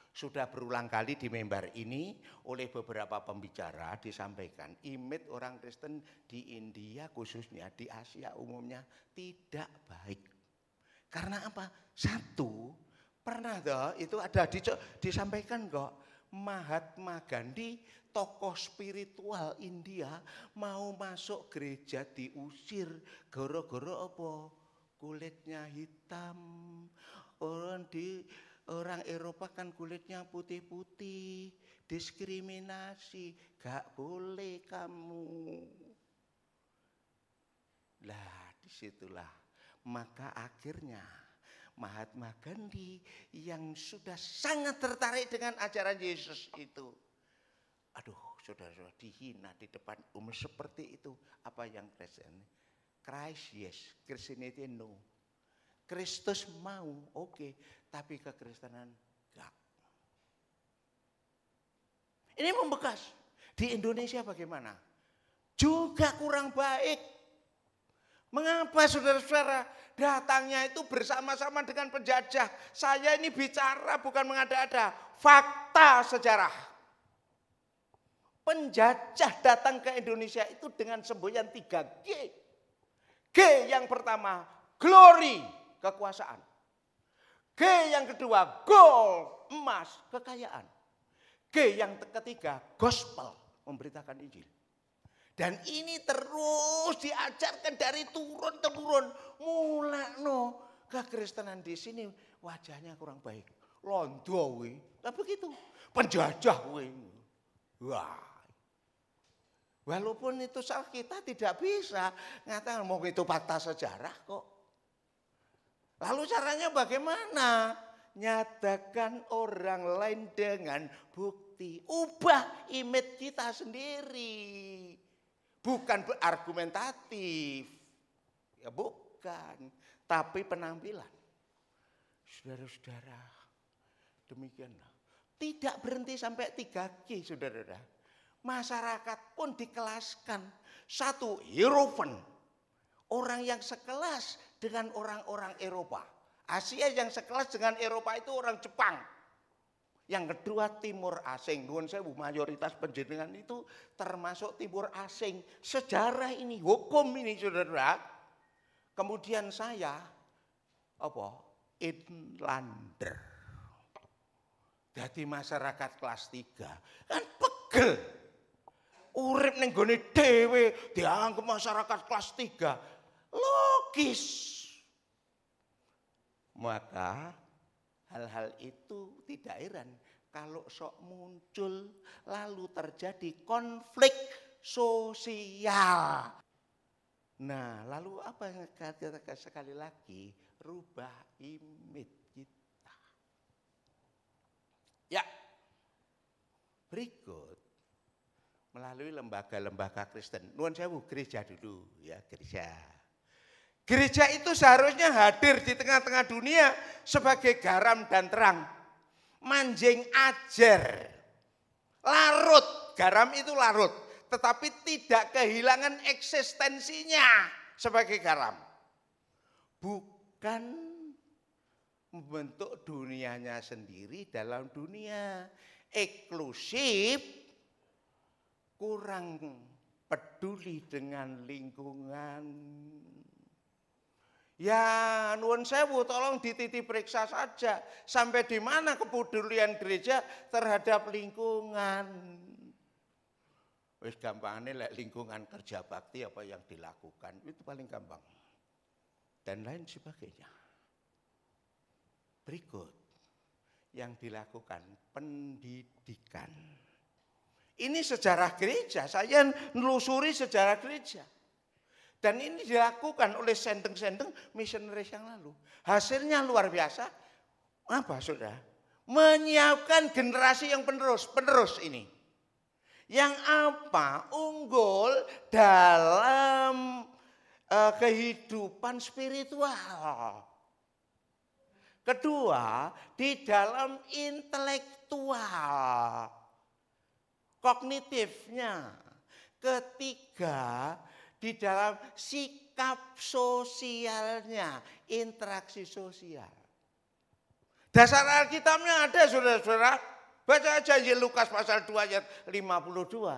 Sudah berulang kali di mimbar ini oleh beberapa pembicara disampaikan image orang Kristen di India khususnya di Asia umumnya tidak baik. Karena apa? Satu, pernah itu ada disampaikan kok Mahatma Gandhi tokoh spiritual India mau masuk gereja diusir gara-gara apa? Kulitnya hitam. Orang Eropa kan kulitnya putih-putih, diskriminasi, gak boleh kamu. Lah disitulah, maka akhirnya Mahatma Gandhi yang sudah sangat tertarik dengan ajaran Yesus itu. Aduh saudara-saudara dihina di depan umum seperti itu. Apa yang Kristen? Christ yes, Christianity no. Kristus mau, oke, tapi kekristenan enggak. Ini membekas. Di Indonesia bagaimana? Juga kurang baik. Mengapa saudara-saudara datangnya itu bersama-sama dengan penjajah? Saya ini bicara bukan mengada-ada, fakta sejarah. Penjajah datang ke Indonesia itu dengan semboyan 3G. G yang pertama, glory. Kekuasaan. G yang kedua, gold, emas, kekayaan. G yang ketiga, gospel, memberitakan Injil. Dan ini terus diajarkan dari turun-temurun. Mulakno kekristenan di sini wajahnya kurang baik. Londo we, lah begitu. Penjajah we. Wah. Walaupun itu salah kita tidak bisa ngatakan mau itu fakta sejarah kok. Lalu caranya bagaimana? Nyatakan orang lain dengan bukti. Ubah image kita sendiri. Bukan berargumentatif. Ya bukan. Tapi penampilan. Saudara-saudara. Demikianlah. Tidak berhenti sampai 3G saudara-saudara. Masyarakat pun dikelaskan. Satu, European. Orang yang sekelas dengan orang-orang Eropa. Asia yang sekelas dengan Eropa itu orang Jepang. Yang kedua timur asing. Nuwun sewu, mayoritas penjenengan itu termasuk timur asing. Sejarah ini, hukum ini saudara. Kemudian saya inlander. Jadi masyarakat kelas 3 kan pegel. Urip ning gone dhewe dianggap masyarakat kelas 3. Logis. Maka hal-hal itu tidak heran kalau sok muncul lalu terjadi konflik sosial. Nah, lalu apa yang kata sekali lagi? Rubah image kita. berikut melalui lembaga-lembaga Kristen. Nuwun sewu, gereja dulu ya, gereja. Gereja itu seharusnya hadir di tengah-tengah dunia sebagai garam dan terang. Manjing ajar. Larut, garam itu larut, tetapi tidak kehilangan eksistensinya sebagai garam. Bukan membentuk dunianya sendiri dalam dunia. Eksklusif, kurang peduli dengan lingkungan. Ya nuwun sewu, tolong dititi periksa saja sampai di mana kepedulian gereja terhadap lingkungan. Wis gampangane lek lingkungan kerja bakti apa yang dilakukan itu paling gampang. Dan lain sebagainya. Berikut yang dilakukan pendidikan. Ini sejarah gereja, saya nelusuri sejarah gereja. Dan ini dilakukan oleh senteng-senteng misionaris yang lalu. Hasilnya luar biasa. Apa saudara? Menyiapkan generasi yang penerus ini. Yang apa? Unggul dalam kehidupan spiritual. Kedua, di dalam intelektual. Kognitifnya. Ketiga, di dalam sikap sosialnya, interaksi sosial. Dasar Alkitabnya ada saudara-saudara. Baca aja Lukas pasal 2 ayat 52.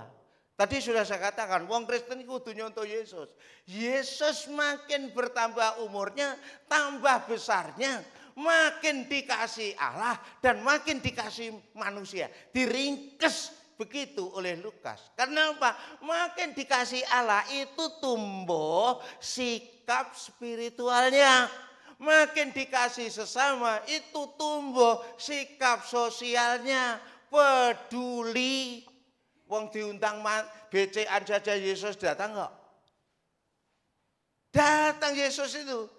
Tadi sudah saya katakan, wong Kristen itu kudu nyontoh Yesus. Yesus makin bertambah umurnya, tambah besarnya, makin dikasih Allah dan makin dikasih manusia. Diringkes begitu oleh Lukas. Karena apa? Makin dikasih Allah itu tumbuh sikap spiritualnya. Makin dikasih sesama itu tumbuh sikap sosialnya. Peduli. Wong diundang BC-an saja Yesus datang enggak? Datang Yesus itu.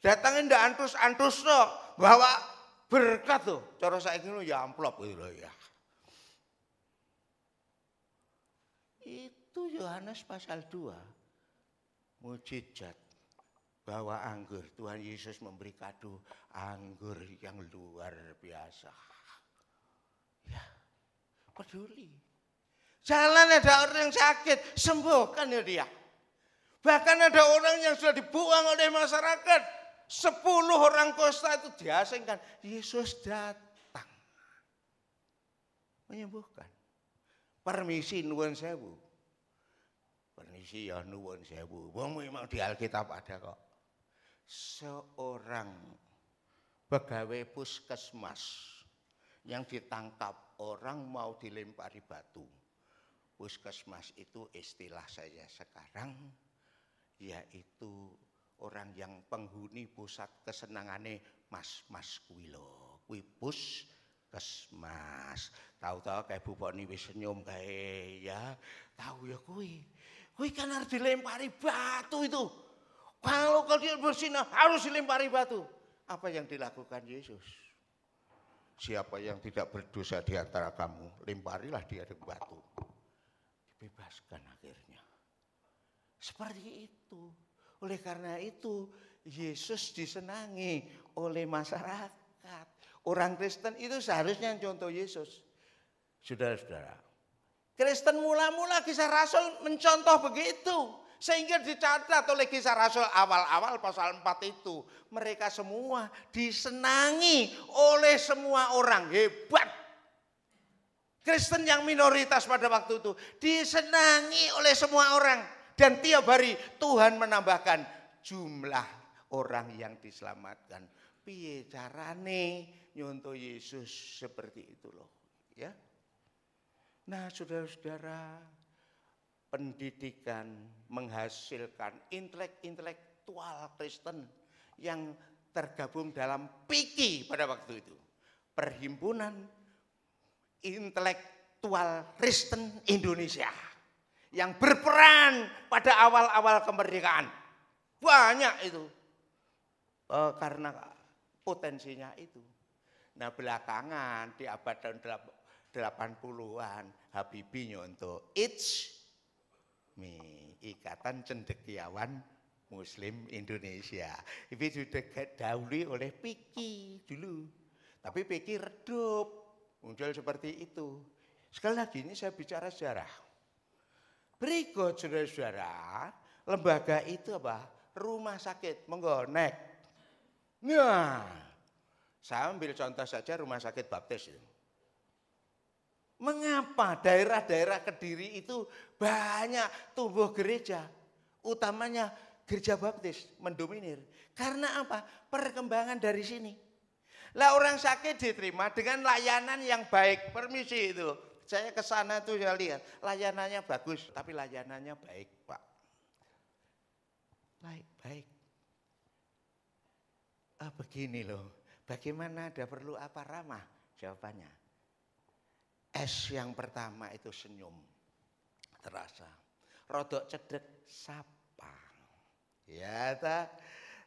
Datangnya ndak antus-antus loh. Bawa berkat tuh. Cara saiki ya amplop gitu loh ya. Itu Yohanes pasal 2. Mujizat bawa anggur. Tuhan Yesus memberi kado anggur yang luar biasa. Ya, peduli. Jalan ada orang yang sakit, sembuhkan ya dia. Bahkan ada orang yang sudah dibuang oleh masyarakat. 10 orang kusta itu diasingkan. Yesus datang. Menyembuhkan. Permisi nuwun sewu. Permisi ya nuwun sewu. Wong memang di Alkitab ada kok. Seorang pegawai puskesmas yang ditangkap orang mau dilempari batu. Puskesmas itu istilah saya sekarang yaitu orang yang penghuni pusat kesenangane mas-mas kuwi lho. Kuwi puskesmas. Tahu-tahu kayak Bu Poni wis senyum kae ya. Tahu ya kuwi. Kuwi kan harus dilempari batu itu. Kalau kalian bersinah harus dilempari batu. Apa yang dilakukan Yesus? Siapa yang tidak berdosa di antara kamu, lemparilah dia dengan batu. Dibebaskan akhirnya. Seperti itu. Oleh karena itu Yesus disenangi oleh masyarakat. Orang Kristen itu seharusnya contoh Yesus. Saudara-saudara, Kristen mula-mula Kisah Rasul mencontoh begitu. Sehingga dicatat oleh Kisah Rasul awal-awal pasal 4 itu. Mereka semua disenangi oleh semua orang. Hebat. Kristen yang minoritas pada waktu itu disenangi oleh semua orang. Dan tiap hari Tuhan menambahkan jumlah orang yang diselamatkan. Piye carane nyontoh Yesus seperti itu loh. Ya. Nah saudara-saudara, pendidikan menghasilkan intelektual Kristen yang tergabung dalam PIKI pada waktu itu. Perhimpunan Intelektual Kristen Indonesia. Yang berperan pada awal-awal kemerdekaan. Banyak itu. Karena potensinya itu. Nah belakangan di abad tahun 80-an Habibie nyontoh It's Me, Ikatan Cendekiawan Muslim Indonesia. Itu sudah didahului oleh Piki dulu. Tapi Piki redup, muncul seperti itu. Sekali lagi ini saya bicara sejarah. Berikut saudara-saudara, lembaga itu apa? Rumah sakit, monggo nek. Nah, saya ambil contoh saja rumah sakit Baptis itu. Mengapa daerah-daerah Kediri itu banyak tumbuh gereja, utamanya gereja Baptis mendominir? Karena apa? Perkembangan dari sini. Lah orang sakit diterima dengan layanan yang baik. Permisi itu, saya ke sana tuh saya lihat layanannya bagus, tapi layanannya baik, Pak. Baik. Begini loh, bagaimana ada perlu apa ramah? Jawabannya. S yang pertama itu senyum, terasa. Rodok cedek, sapa. Ya,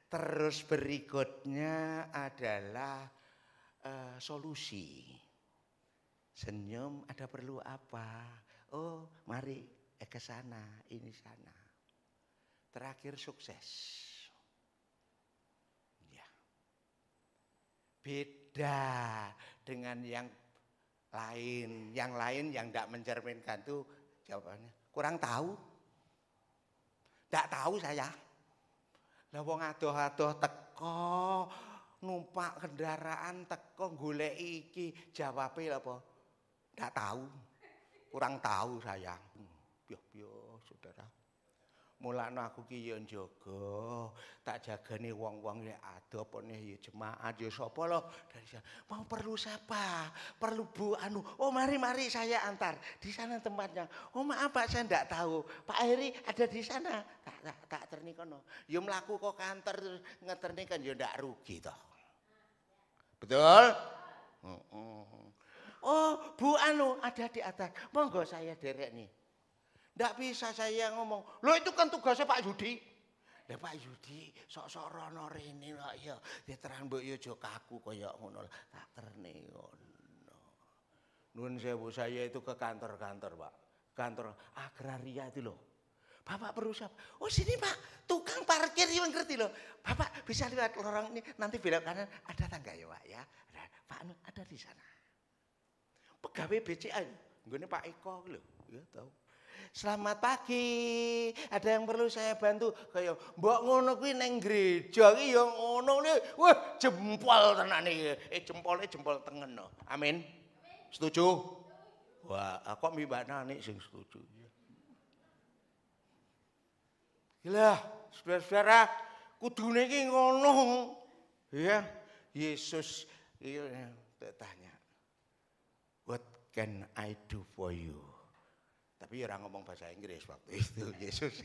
terus berikutnya adalah solusi. Senyum, ada perlu apa? Oh, mari ke sana, ini sana. Terakhir sukses. Ya. Beda dengan yang lain yang tidak mencerminkan itu jawabannya kurang tahu. Tidak tahu saya. Lah wong adoh-adoh teko numpak kendaraan teko golek iki jawabe apa? Tidak tahu. Kurang tahu saya. Piye saudara. Mulane aku ki ya njaga, tak jagane wong-wong ya adoh apa ya jemaat ya sapa lho dari sana. Mau perlu siapa? Perlu Bu anu. Oh mari saya antar. Di sana tempatnya. Oh maaf Pak saya enggak tahu. Pak Heri ada di sana. Tak terni kono. Ya mlaku kok kantor terus ngeterni kan ya ndak rugi toh. Betul? Oh Bu anu ada di atas. Monggo saya derek nih. Tidak bisa saya ngomong, loh itu kan tugasnya Pak Yudi. Ya Pak Yudi, sok-sok rono rene kok ya. Diterang mbok yo aja kaku kaya ngono. Tak terni ngono. Nuwun sewu saya itu ke kantor-kantor, Pak. Kantor agraria itu loh. Bapak berusaha, oh sini Pak, tukang parkir yang ngerti loh. Bapak bisa lihat lorong ini, nanti belok kanan ada tangga ya Pak ya. Pak Anu ada di sana. Pegawai BCA, nggone Pak Eko loh, ya tahu. Selamat pagi, ada yang perlu saya bantu? Kayak mbok ngono kuwi ning gereja iki ya ngono ne. Wah, jempol tenan iki. Jempol tengen no. Amin. Setuju? Wah, kok Mbak Nani sing setuju. Gila, saudara-saudara, kudune iki ngono. Ya, Yesus iya tanya. What can I do for you? Tapi orang ngomong bahasa Inggris waktu itu Yesus.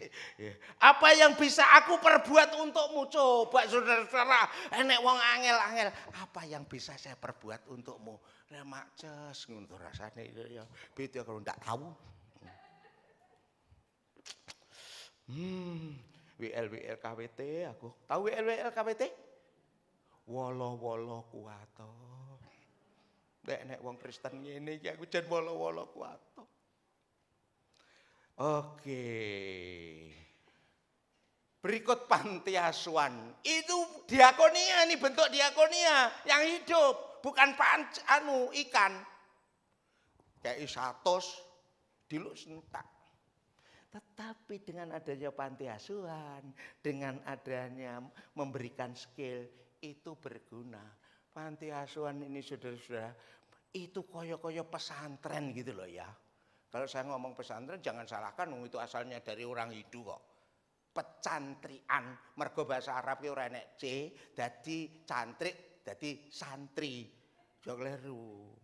Apa yang bisa aku perbuat untukmu? Coba saudara-saudara, enek wong angel-angel. Apa yang bisa saya perbuat untukmu? Lah makces ngono rasane ya. Beda kalau ndak tahu. WL KWT aku. Tahu WL KWT? Wolo-wolo kuwato. Nek wong Kristen ngene iki aku jan wolo-wolo kuwato. Oke. Berikut panti asuhan. Itu diakonia nih, bentuk diakonia yang hidup, bukan ikan. Kayak 100 diluk sentak. Tetapi dengan adanya panti asuhan, dengan adanya memberikan skill itu berguna. Panti asuhan ini saudara-saudara, itu koyo-koyo pesantren gitu loh ya. Kalau saya ngomong pesantren jangan salahkan, itu asalnya dari orang Hindu kok. Pecantrian, mergo bahasa Arab ki ora enek C, dadi cantrik, dadi santri. Jangan keliru.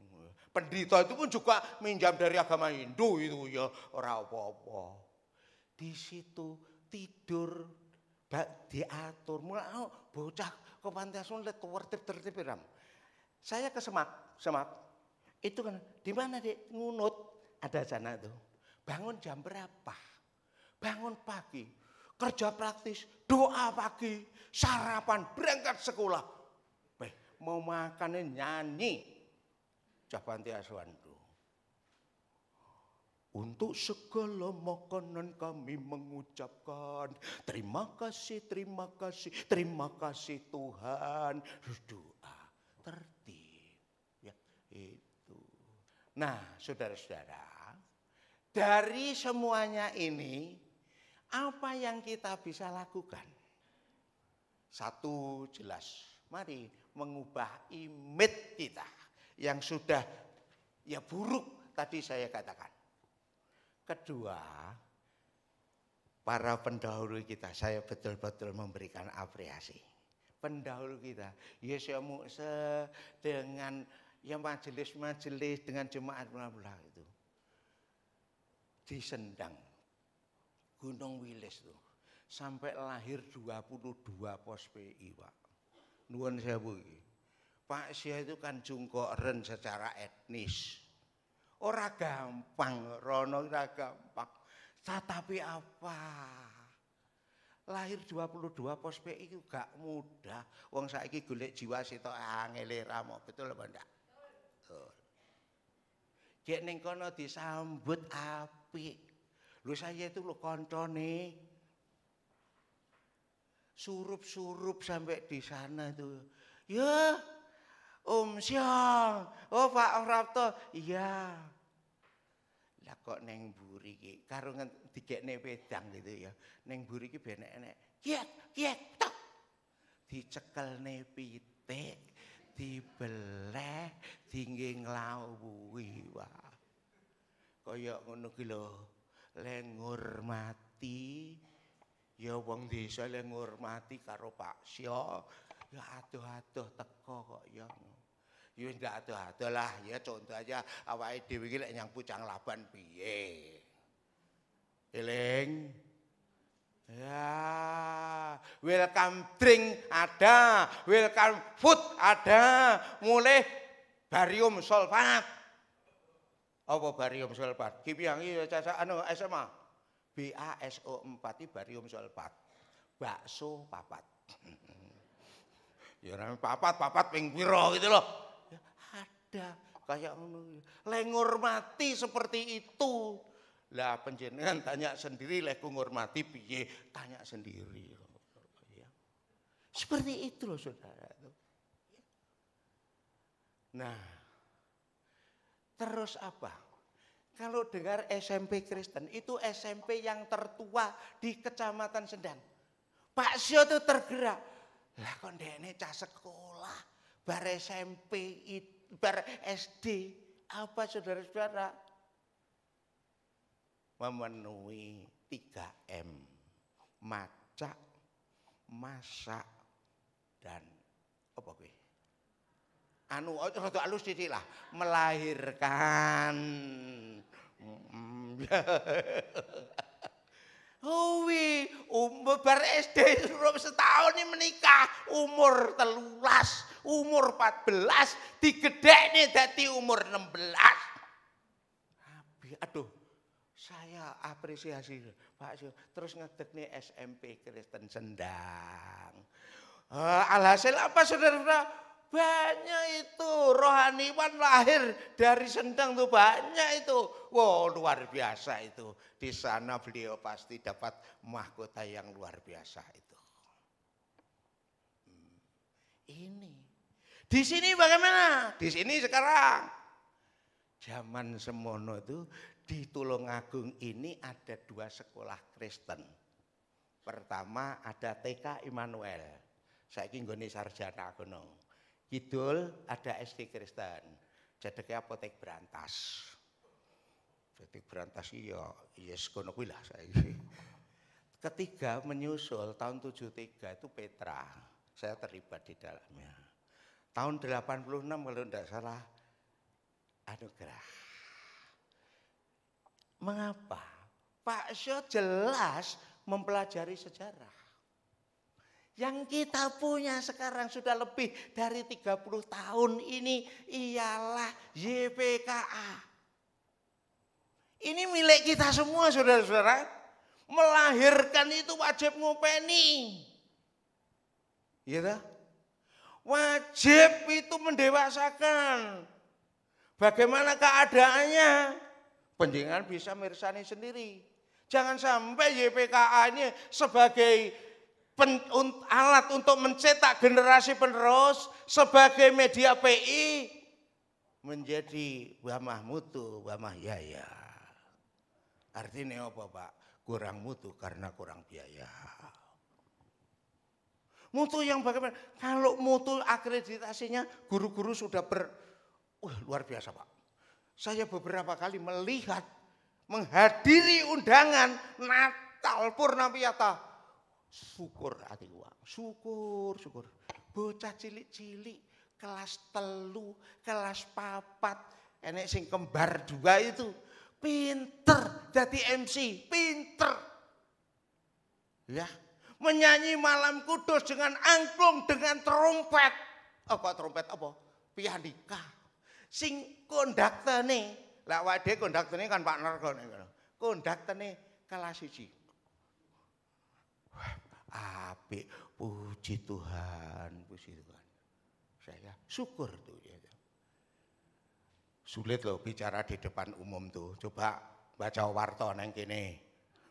Pendeta itu pun juga minjam dari agama Hindu itu ya, ora apa-apa. Di situ tidur diatur, mulai bocah ke panti asuhan tertib. Saya ke Semak. Itu kan di mana Dek? Ngunut. Ada sana tuh. Bangun jam berapa? Bangun pagi. Kerja praktis, doa pagi, sarapan, berangkat sekolah. Mau makannya nyanyi. Panti asuhan tuh. Untuk segala makanan kami mengucapkan terima kasih, terima kasih, terima kasih Tuhan. Doa tertib. Ya, itu. Nah, saudara-saudara, dari semuanya ini, apa yang kita bisa lakukan? Satu jelas, mari mengubah image kita yang sudah ya buruk tadi saya katakan. Kedua, para pendahulu kita, saya betul-betul memberikan apresiasi. Pendahulu kita, Yesus dengan ya majelis-majelis dengan jemaat bla itu di Sendang, Gunung Wilis tuh, sampai lahir 22 pos PI, Pak. Nuwun sewu iki. Pak Sia itu kan jungkoren secara etnis. Ora gampang, Rono ora gampang. Tetapi apa? Lahir 22 pos PI itu gak mudah. Wong saiki golek jiwa sitok angel ramo, betul apa ndak? Betul. Gek ning kono disambut apik. Lho saya itu lho koncone. Surup-surup sampai di sana tuh. Ya, Om Syong, oh Pak Prapto, iya. Lah kok neng mburi ki karo digekne wedang gitu ya. Neng mburi ki ben enek. Kiat, tok. Dicekelne pitik, dibeleh, dingge nglawuhi, wah. Kaya ngono ki lho, le ngurmati ya wong desa le ngurmati karo Pak Syo. Ya adoh-adoh teko kok ya. Ya ndak adoh-adoh lah, ya contoh aja awake dhewe iki lek nyang Pucang Laban piye. Eling. Ya, welcome drink ada, welcome food ada, mulai barium sulfat. Apa barium sulfat? Kipiangi caca anu SMA. BaSO4 iki barium sulfat. Bakso papat. Ya namanya papat ping pira gitu loh. Ya, ada kayak ngono. Le ngurmati seperti itu. Lah panjenengan tanya sendiri lek ngurmati piye? Tanya sendiri. Ya. Seperti itu loh Saudara. Nah, terus apa? Kalau dengar SMP Kristen, itu SMP yang tertua di Kecamatan Sendang. Pak Syo itu tergerak. Lah kok ndekne cah sekolah, bar SMP, bar SD, apa saudara-saudara? Memenuhi 3M. Macak, masak, dan apa kuwi? Anu rada alus sithik lah, melahirkan. Umur bar SD setahun ini menikah, umur 13, umur 14, digedhekne dadi umur 16. Aduh, saya apresiasi Pak Syo. Terus ngedekne SMP Kristen Sendang. Alhasil apa saudara-saudara? Banyak itu rohaniwan lahir dari Sendang tuh banyak itu. Wow, luar biasa itu. Di sana beliau pasti dapat mahkota yang luar biasa itu. Ini. Di sini bagaimana? Di sini sekarang. Zaman semono itu di Tulungagung ini ada 2 sekolah Kristen. Pertama ada TK Immanuel. Saiki nggone sarjana kono. Kidul ada SD Kristen, jedeke apotek Brantas. Apotek Brantas iya yes kono kuwi lah saiki. Ketiga menyusul tahun 73 itu Petra. Saya terlibat di dalamnya. Tahun 86 kalau tidak salah Anugerah. Mengapa? Pak Syo jelas mempelajari sejarah. Yang kita punya sekarang sudah lebih dari 30 tahun ini ialah YPKA. Ini milik kita semua saudara-saudara. Melahirkan itu wajib ngopeni. Ya, wajib itu mendewasakan. Bagaimana keadaannya? Panjenengan bisa mirsani sendiri. Jangan sampai YPKA ini sebagai alat untuk mencetak generasi penerus, sebagai media PI menjadi wamah mutu, wamah yaya. Artinya apa Pak? Kurang mutu karena kurang biaya. Mutu yang bagaimana? Kalau mutu akreditasinya guru-guru sudah luar biasa Pak. Saya beberapa kali melihat, menghadiri undangan Natal Purnamiyata. Syukur hati gua, syukur. Bocah cilik-cilik kelas 3, kelas 4, enek sing kembar 2 itu pinter jadi MC, pinter. Ya, menyanyi malam kudus dengan angklung, dengan trompet. Trompet apa? Pianika. Sing kondaktene, lah wade kondaktene kan Pak Narko niku. Kondaktene kelas 1. Apik, puji Tuhan. Saya syukur tuh ya. Sulit loh bicara di depan umum tuh. Coba baca warta nang kene.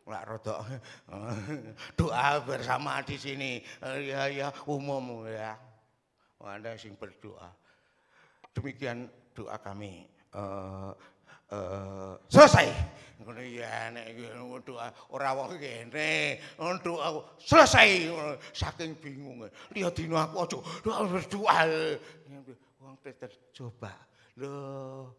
Nggak rodok doa bersama di sini. Ya umum ya. Anda sing berdoa. Demikian doa kami. Selesai. Ngono ya nek doa ora wong kene, doa selesai. Saking bingung. Liya dina aku aja doa. Wong Kristen coba. Loh,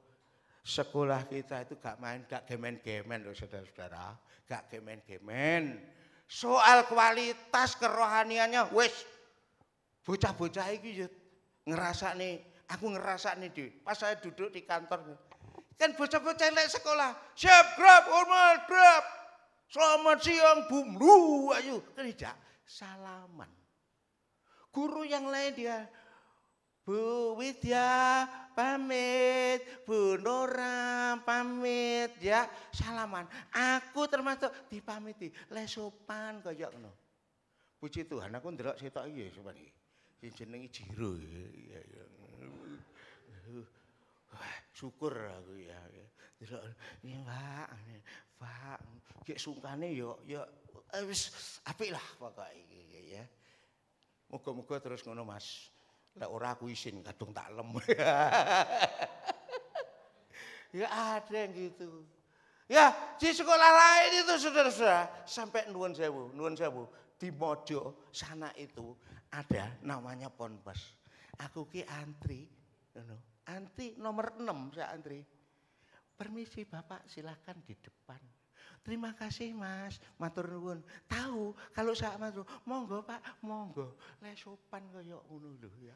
sekolah kita itu gak gemen-gemen loh saudara-saudara. Gak gemen-gemen. Soal kualitas kerohaniannya wis bocah-bocah iki yo aku ngerasakne dhewe. Pas saya duduk di kantor kan bocah-bocah lek sekolah, siap grab, hormat grab. Selamat siang, Bumlu, ayo. Tidak, salaman. Guru yang lain dia, Bu Widya pamit, Bu Nora pamit, ya salaman. Aku termasuk dipamiti, lesopan kaya ngono. Puji Tuhan, aku ndelok sitok iki sopan iki. Sing jenenge Jiro. Syukur aku ya. Ini Pak, gek sungkane yo wis apik lah pokoke iki ya. Muga-muga terus ngono Mas. Lek ora aku isin kadung tak lem. Ya ada yang gitu. Ya di sekolah lain itu saudara-saudara sampai nuwun sewu di Mojo sana itu ada namanya Ponpes. Aku ki antri, antri nomor 6 saya antri. Permisi Bapak silakan di depan. Terima kasih Mas, matur nuwun. Tahu kalau saya matur, monggo Pak, monggo. Lesopan kaya ngono lho ya.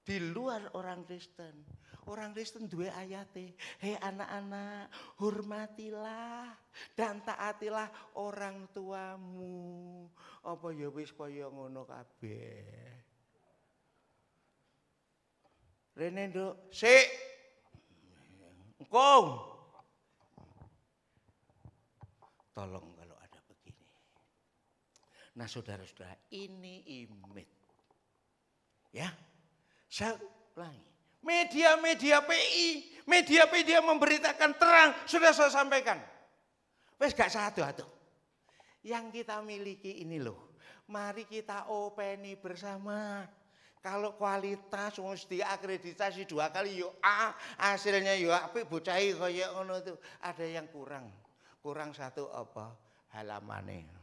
Di luar orang Kristen duwe ayate. Hei anak-anak, hormatilah dan taatilah orang tuamu. Apa ya wis kaya ngono kabeh. Rene nduk, sik. Engkong. Tolong kalau ada begini. Nah saudara-saudara, ini image. Ya. Saya ulangi. Media-media PI, media memberitakan terang, sudah saya sampaikan. Wes gak satu-satu. Yang kita miliki ini loh. Mari kita openi bersama. Kalau kualitas mesti akreditasi 2 kali yo A, hasilnya yo apik bocahi kaya ngono itu. Ada yang kurang. Kurang satu apa? Halamane.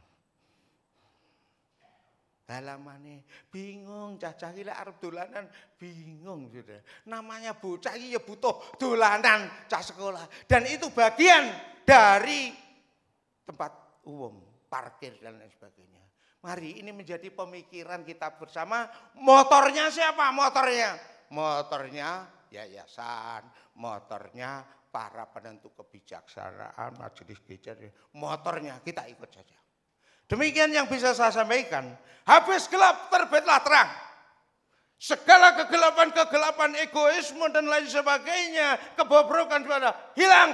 Bingung cacah iki lek arep dolanan bingung sudah. Namanya bocah iki ya butuh dolanan cah sekolah dan itu bagian dari tempat umum, parkir dan lain sebagainya. Mari ini menjadi pemikiran kita bersama. Motornya siapa? Motornya yayasan, motornya para penentu kebijaksanaan, majelis gereja, motornya kita ikut saja. Demikian yang bisa saya sampaikan. Habis gelap terbitlah terang. Segala kegelapan, egoisme dan lain sebagainya, kebobrokan pada hilang.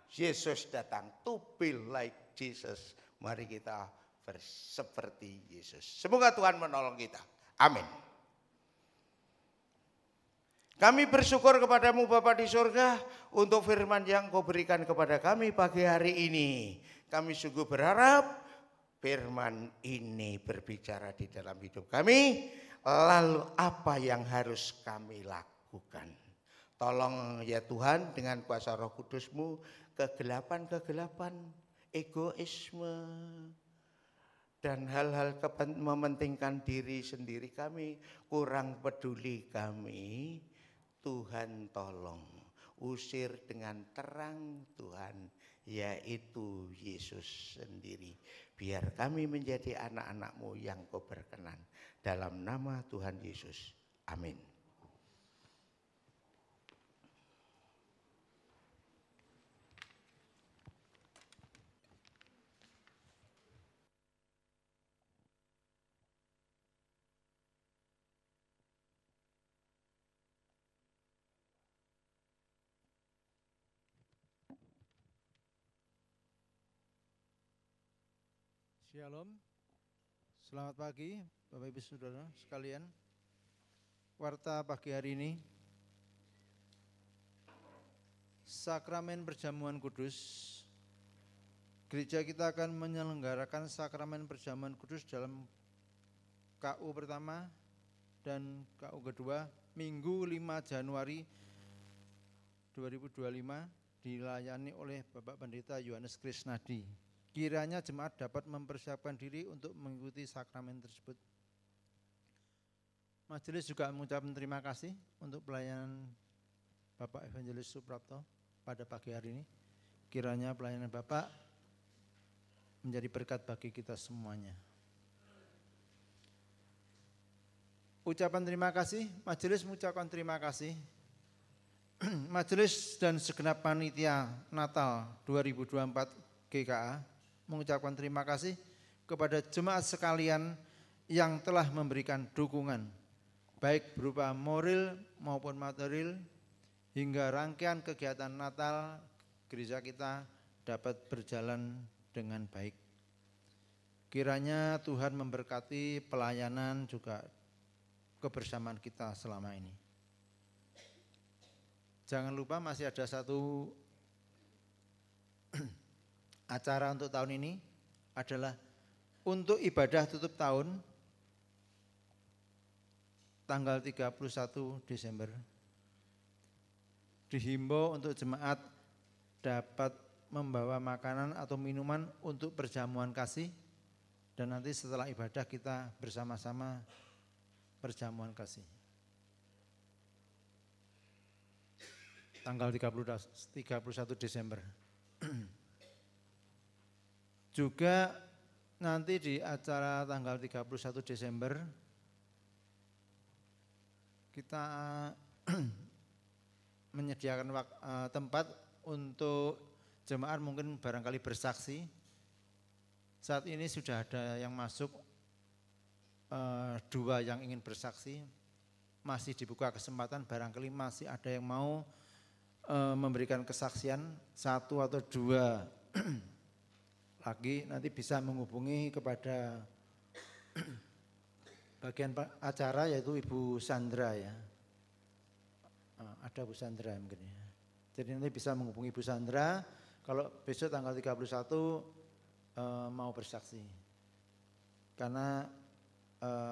Yesus datang, to be like Jesus. Mari kita seperti Yesus. Semoga Tuhan menolong kita. Amin. Kami bersyukur kepadamu Bapa di surga untuk firman yang kau berikan kepada kami pagi hari ini. Kami sungguh berharap firman ini berbicara di dalam hidup kami. Lalu apa yang harus kami lakukan? Tolong ya Tuhan dengan kuasa Roh Kudus-Mu, kegelapan-kegelapan, egoisme, dan hal-hal mementingkan diri sendiri kami, kurang peduli kami, Tuhan tolong usir dengan terang Tuhan, yaitu Yesus sendiri. Biar kami menjadi anak-anak-Mu yang kau berkenan. Dalam nama Tuhan Yesus. Amin. Shalom, selamat pagi Bapak Ibu Saudara sekalian. Warta pagi hari ini, Sakramen Perjamuan Kudus. Gereja kita akan menyelenggarakan Sakramen Perjamuan Kudus dalam KU pertama dan KU kedua Minggu 5 Januari 2025 dilayani oleh Bapak Pendeta Yohanes Krisnadi. Kiranya jemaat dapat mempersiapkan diri untuk mengikuti sakramen tersebut. Majelis juga mengucapkan terima kasih untuk pelayanan Bapak Evangelis Suprapto pada pagi hari ini. Kiranya pelayanan Bapak menjadi berkat bagi kita semuanya. Ucapan terima kasih, majelis mengucapkan terima kasih. Majelis dan segenap panitia Natal 2024 GKA mengucapkan terima kasih kepada jemaat sekalian yang telah memberikan dukungan, baik berupa moral maupun material, hingga rangkaian kegiatan Natal gereja kita dapat berjalan dengan baik. Kiranya Tuhan memberkati pelayanan juga kebersamaan kita selama ini. Jangan lupa masih ada satu acara untuk tahun ini adalah untuk ibadah tutup tahun tanggal 31 Desember. Dihimbau untuk jemaat dapat membawa makanan atau minuman untuk perjamuan kasih, dan nanti setelah ibadah kita bersama-sama perjamuan kasih. Tanggal 31 Desember. Juga nanti di acara tanggal 31 Desember kita menyediakan tempat untuk jemaat mungkin barangkali bersaksi. Saat ini sudah ada yang masuk 2 yang ingin bersaksi. Masih dibuka kesempatan, barangkali masih ada yang mau memberikan kesaksian 1 atau 2 lagi, nanti bisa menghubungi kepada bagian acara yaitu Ibu Sandra ya. Ada Bu Sandra mungkin ya. Jadi nanti bisa menghubungi Ibu Sandra kalau besok tanggal 31 mau bersaksi. Karena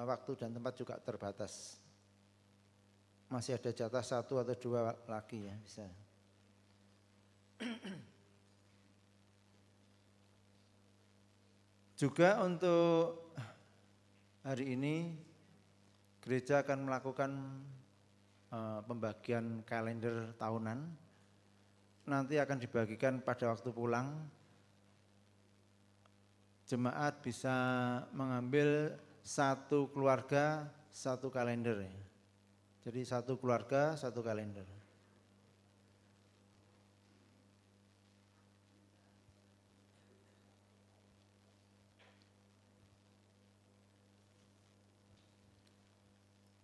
waktu dan tempat juga terbatas. Masih ada jatah 1 atau 2 lagi ya bisa. Juga untuk hari ini gereja akan melakukan pembagian kalender tahunan. Nanti akan dibagikan pada waktu pulang. Jemaat bisa mengambil 1 keluarga 1 kalender. Jadi 1 keluarga 1 kalender.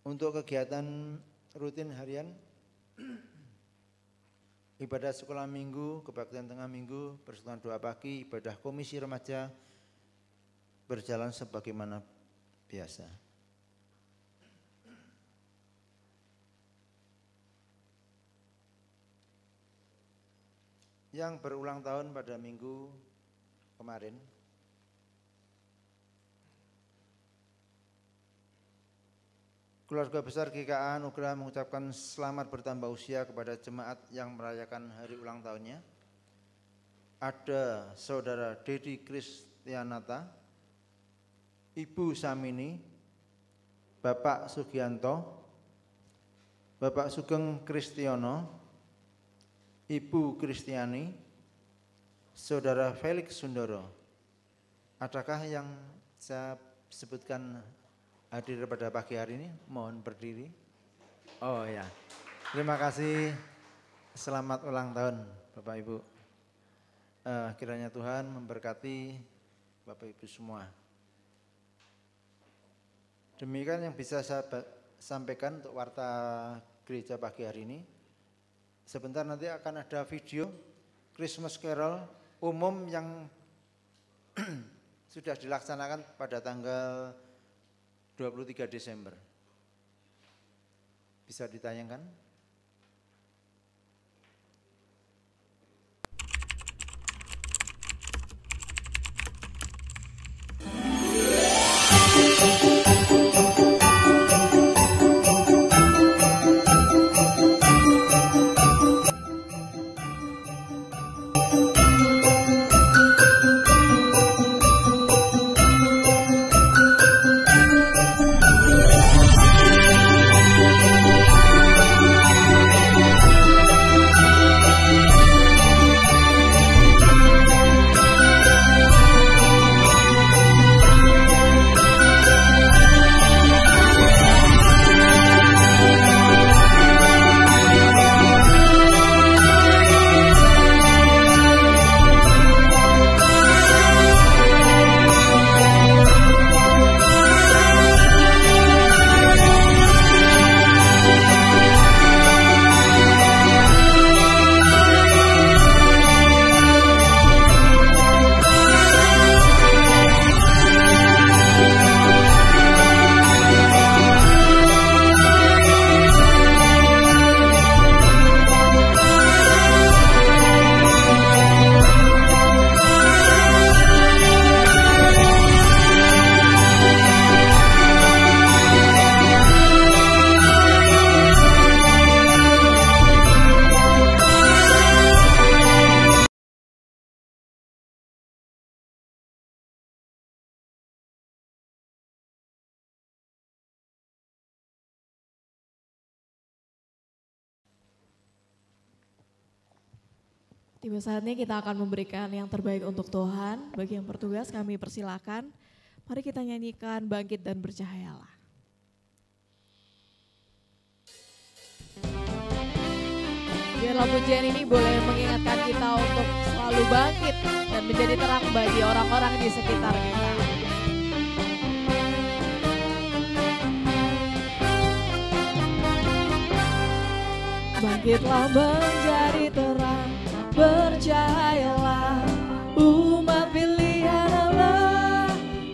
Untuk kegiatan rutin harian, ibadah sekolah minggu, kebaktian tengah minggu, persekutuan doa pagi, ibadah komisi remaja berjalan sebagaimana biasa. yang berulang tahun pada minggu kemarin. Keluarga besar GKA Anugerah mengucapkan selamat bertambah usia kepada jemaat yang merayakan hari ulang tahunnya. Ada Saudara Dedi Kristianata, Ibu Samini, Bapak Sugianto, Bapak Sugeng Kristiono, Ibu Kristiani, Saudara Felix Sundoro. Adakah yang saya sebutkan hadir pada pagi hari ini? Mohon berdiri. Oh ya, terima kasih. Selamat ulang tahun Bapak Ibu. Kiranya Tuhan memberkati Bapak Ibu semua. Demikian yang bisa saya sampaikan untuk warta gereja pagi hari ini. Sebentar nanti akan ada video Christmas Carol umum yang sudah dilaksanakan pada tanggal 23 Desember. Bisa ditayangkan? Tiba saatnya kita akan memberikan yang terbaik untuk Tuhan. Bagi yang bertugas kami persilakan. Mari kita nyanyikan Bangkit dan Bercahayalah. Biarlah pujian ini boleh mengingatkan kita untuk selalu bangkit dan menjadi terang bagi orang-orang di sekitar kita. Bangkitlah menjadi terang, bercahayalah umat pilihan Allah,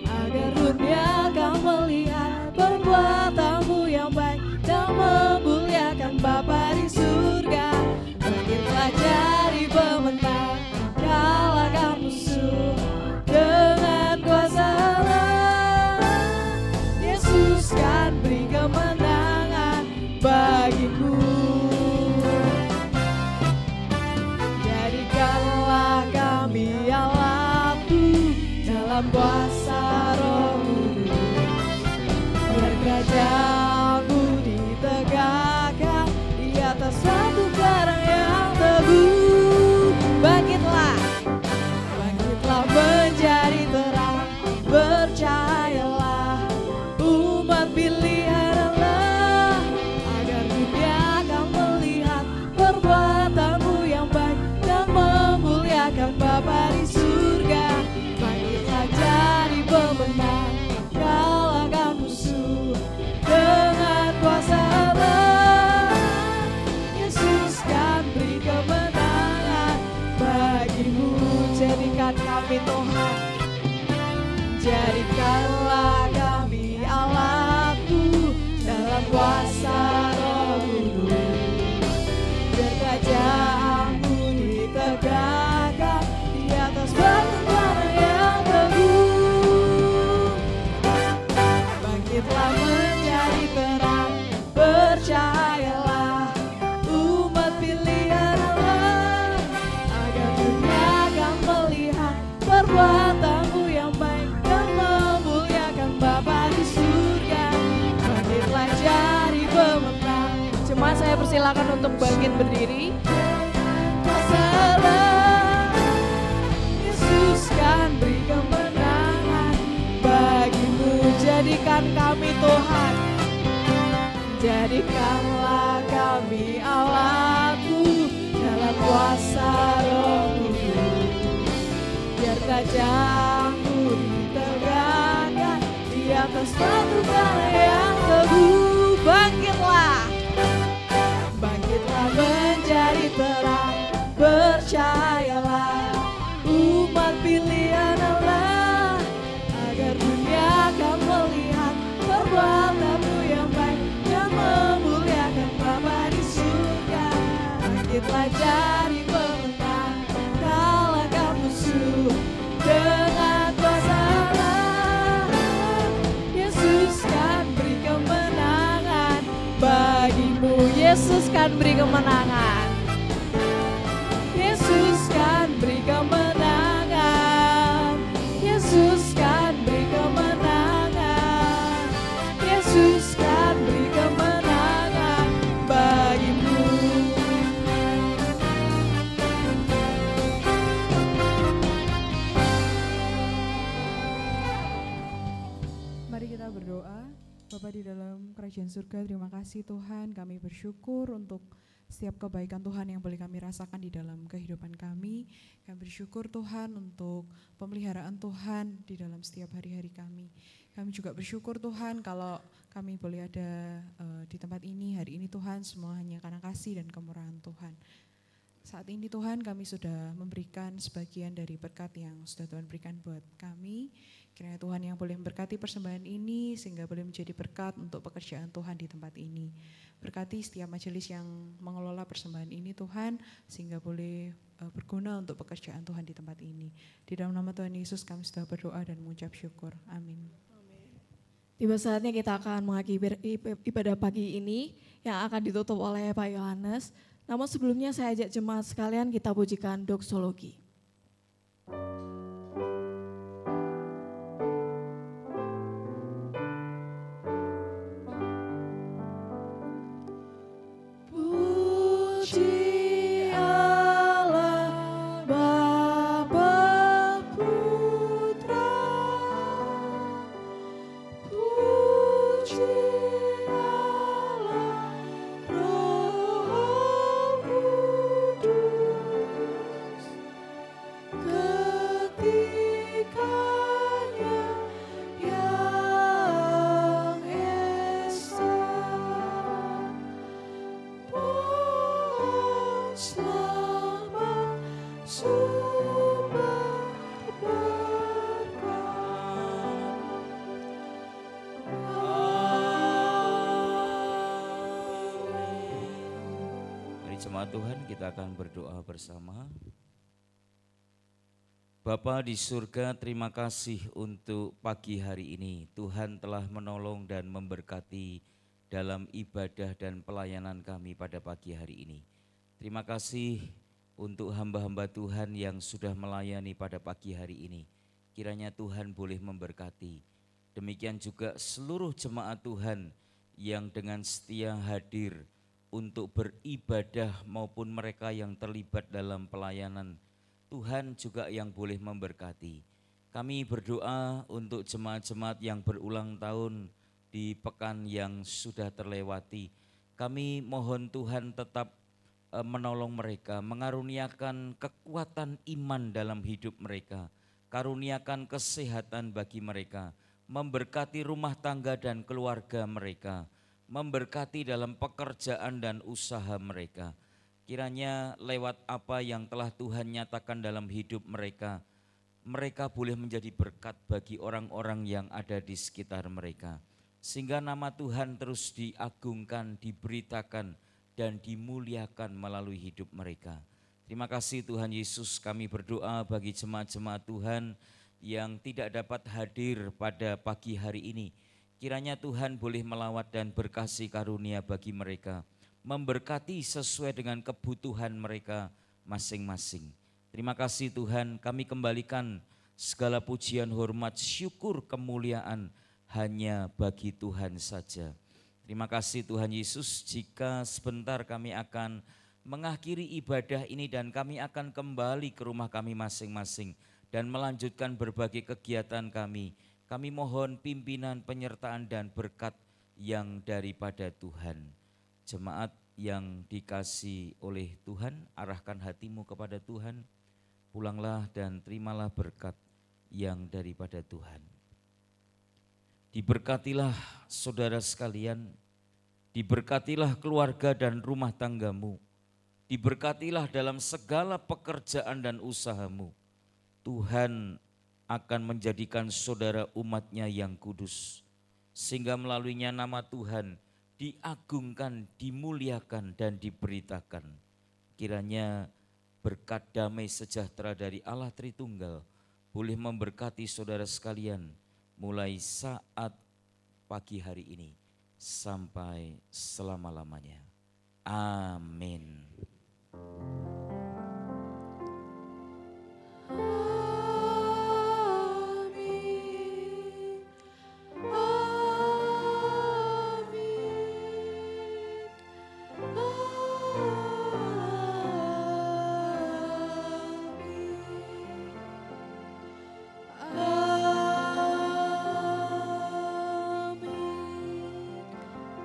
agar dunia akan melihat perbuatanmu yang baik dan memuliakan Bapa di surga. Bangkitlah jadi pemenang, kalahkan musuh dengan kuasa Allah. Yesus kan beri kemenangan bagimu. Kuasa Roh Kudus, biar kerajaan-Mu ditegakkan di atas suatu karang yang teguh. Bangkitlah, bangkitlah menjadi terang, bercahayalah umat pilihan Allah, agar dunia akan melihat perbuatanmu yang baik dan memuliakan Bapa di surga. Jadi pemenang, kalahkan musuh dengan kuasa Allah. Yesus kan beri kemenangan bagimu. Jadikan kami Tuhan, jadikanlah kami Allah-Ku dalam kuasa Roh Kudus. Biar kerajaan-Mu ditegakkan Saya persilakan untuk bangkit berdiri. Masalah Yesus kan beri kemenangan bagimu. Jadikan kami Tuhan, jadikanlah kami Allahku dalam kuasa Roh-Mu. Biar tajammu ditegakkan di atas batu bara yang teguh. Bangkitlah, bangkitlah menjadi terang. Percayalah, umat pilihan Allah, agar dunia akan melihat perbuatanmu yang baik dan memuliakan Bapa di surga. Bangkitlah jadi pemenang, kalahkan musuh dengan kuasa Allah. Yesus kan beri kemenangan bagimu. Yesus kan beri kemenangan. Yesus kan beri kemenangan. Yesus kan beri kemenangan. Yesus kan beri kemenangan bagimu. Mari kita berdoa. Bapa di dalam kerajaan surga, terima kasih Tuhan, kami bersyukur untuk setiap kebaikan Tuhan yang boleh kami rasakan di dalam kehidupan kami. Kami bersyukur Tuhan untuk pemeliharaan Tuhan di dalam setiap hari-hari kami. Kami juga bersyukur Tuhan kalau kami boleh ada di tempat ini hari ini Tuhan, semua hanya karena kasih dan kemurahan Tuhan. Saat ini Tuhan kami sudah memberikan sebagian dari berkat yang sudah Tuhan berikan buat kami. Kiranya Tuhan yang boleh memberkati persembahan ini sehingga boleh menjadi berkat untuk pekerjaan Tuhan di tempat ini. Berkati setiap majelis yang mengelola persembahan ini Tuhan sehingga boleh berguna untuk pekerjaan Tuhan di tempat ini. Di dalam nama Tuhan Yesus kami sudah berdoa dan mengucap syukur. Amin. Tiba saatnya kita akan mengakhiri ibadah pagi ini yang akan ditutup oleh Pak Yohanes. Namun sebelumnya saya ajak jemaat sekalian kita pujikan doksologi. Puji Allah Bapa Putra, puji Allah Roh Kudus, ketikanya yang esa. Pohon selamat sumber berkat. Mari jemaat Tuhan kita akan berdoa bersama. Bapa di surga, terima kasih untuk pagi hari ini. Tuhan telah menolong dan memberkati dalam ibadah dan pelayanan kami pada pagi hari ini. Terima kasih untuk hamba-hamba Tuhan yang sudah melayani pada pagi hari ini. Kiranya Tuhan boleh memberkati. Demikian juga seluruh jemaat Tuhan yang dengan setia hadir untuk beribadah maupun mereka yang terlibat dalam pelayanan. Tuhan juga yang boleh memberkati. Kami berdoa untuk jemaat-jemaat yang berulang tahun di pekan yang sudah terlewati. Kami mohon Tuhan tetap menolong mereka, mengaruniakan kekuatan iman dalam hidup mereka, karuniakan kesehatan bagi mereka, memberkati rumah tangga dan keluarga mereka, memberkati dalam pekerjaan dan usaha mereka. Kiranya lewat apa yang telah Tuhan nyatakan dalam hidup mereka, mereka boleh menjadi berkat bagi orang-orang yang ada di sekitar mereka. Sehingga nama Tuhan terus diagungkan, diberitakan, dan dimuliakan melalui hidup mereka. Terima kasih Tuhan Yesus, kami berdoa bagi jemaat-jemaat Tuhan yang tidak dapat hadir pada pagi hari ini. Kiranya Tuhan boleh melawat dan berkasih karunia bagi mereka, memberkati sesuai dengan kebutuhan mereka masing-masing. Terima kasih Tuhan, kami kembalikan segala pujian, hormat, syukur, kemuliaan hanya bagi Tuhan saja. Terima kasih Tuhan Yesus, jika sebentar kami akan mengakhiri ibadah ini dan kami akan kembali ke rumah kami masing-masing dan melanjutkan berbagai kegiatan kami. Kami mohon pimpinan, penyertaan dan berkat yang daripada Tuhan. Jemaat yang dikasih oleh Tuhan, arahkan hatimu kepada Tuhan, pulanglah dan terimalah berkat yang daripada Tuhan. Diberkatilah saudara sekalian, diberkatilah keluarga dan rumah tanggamu, diberkatilah dalam segala pekerjaan dan usahamu. Tuhan akan menjadikan saudara umatnya yang kudus, sehingga melaluinya nama Tuhan diagungkan, dimuliakan dan diberitakan. Kiranya berkat damai sejahtera dari Allah Tritunggal boleh memberkati saudara sekalian mulai saat pagi hari ini sampai selama-lamanya. Amin.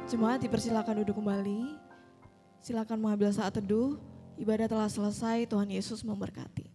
Jemaat dipersilakan duduk kembali. Silakan mengambil saat teduh. Ibadah telah selesai, Tuhan Yesus memberkati.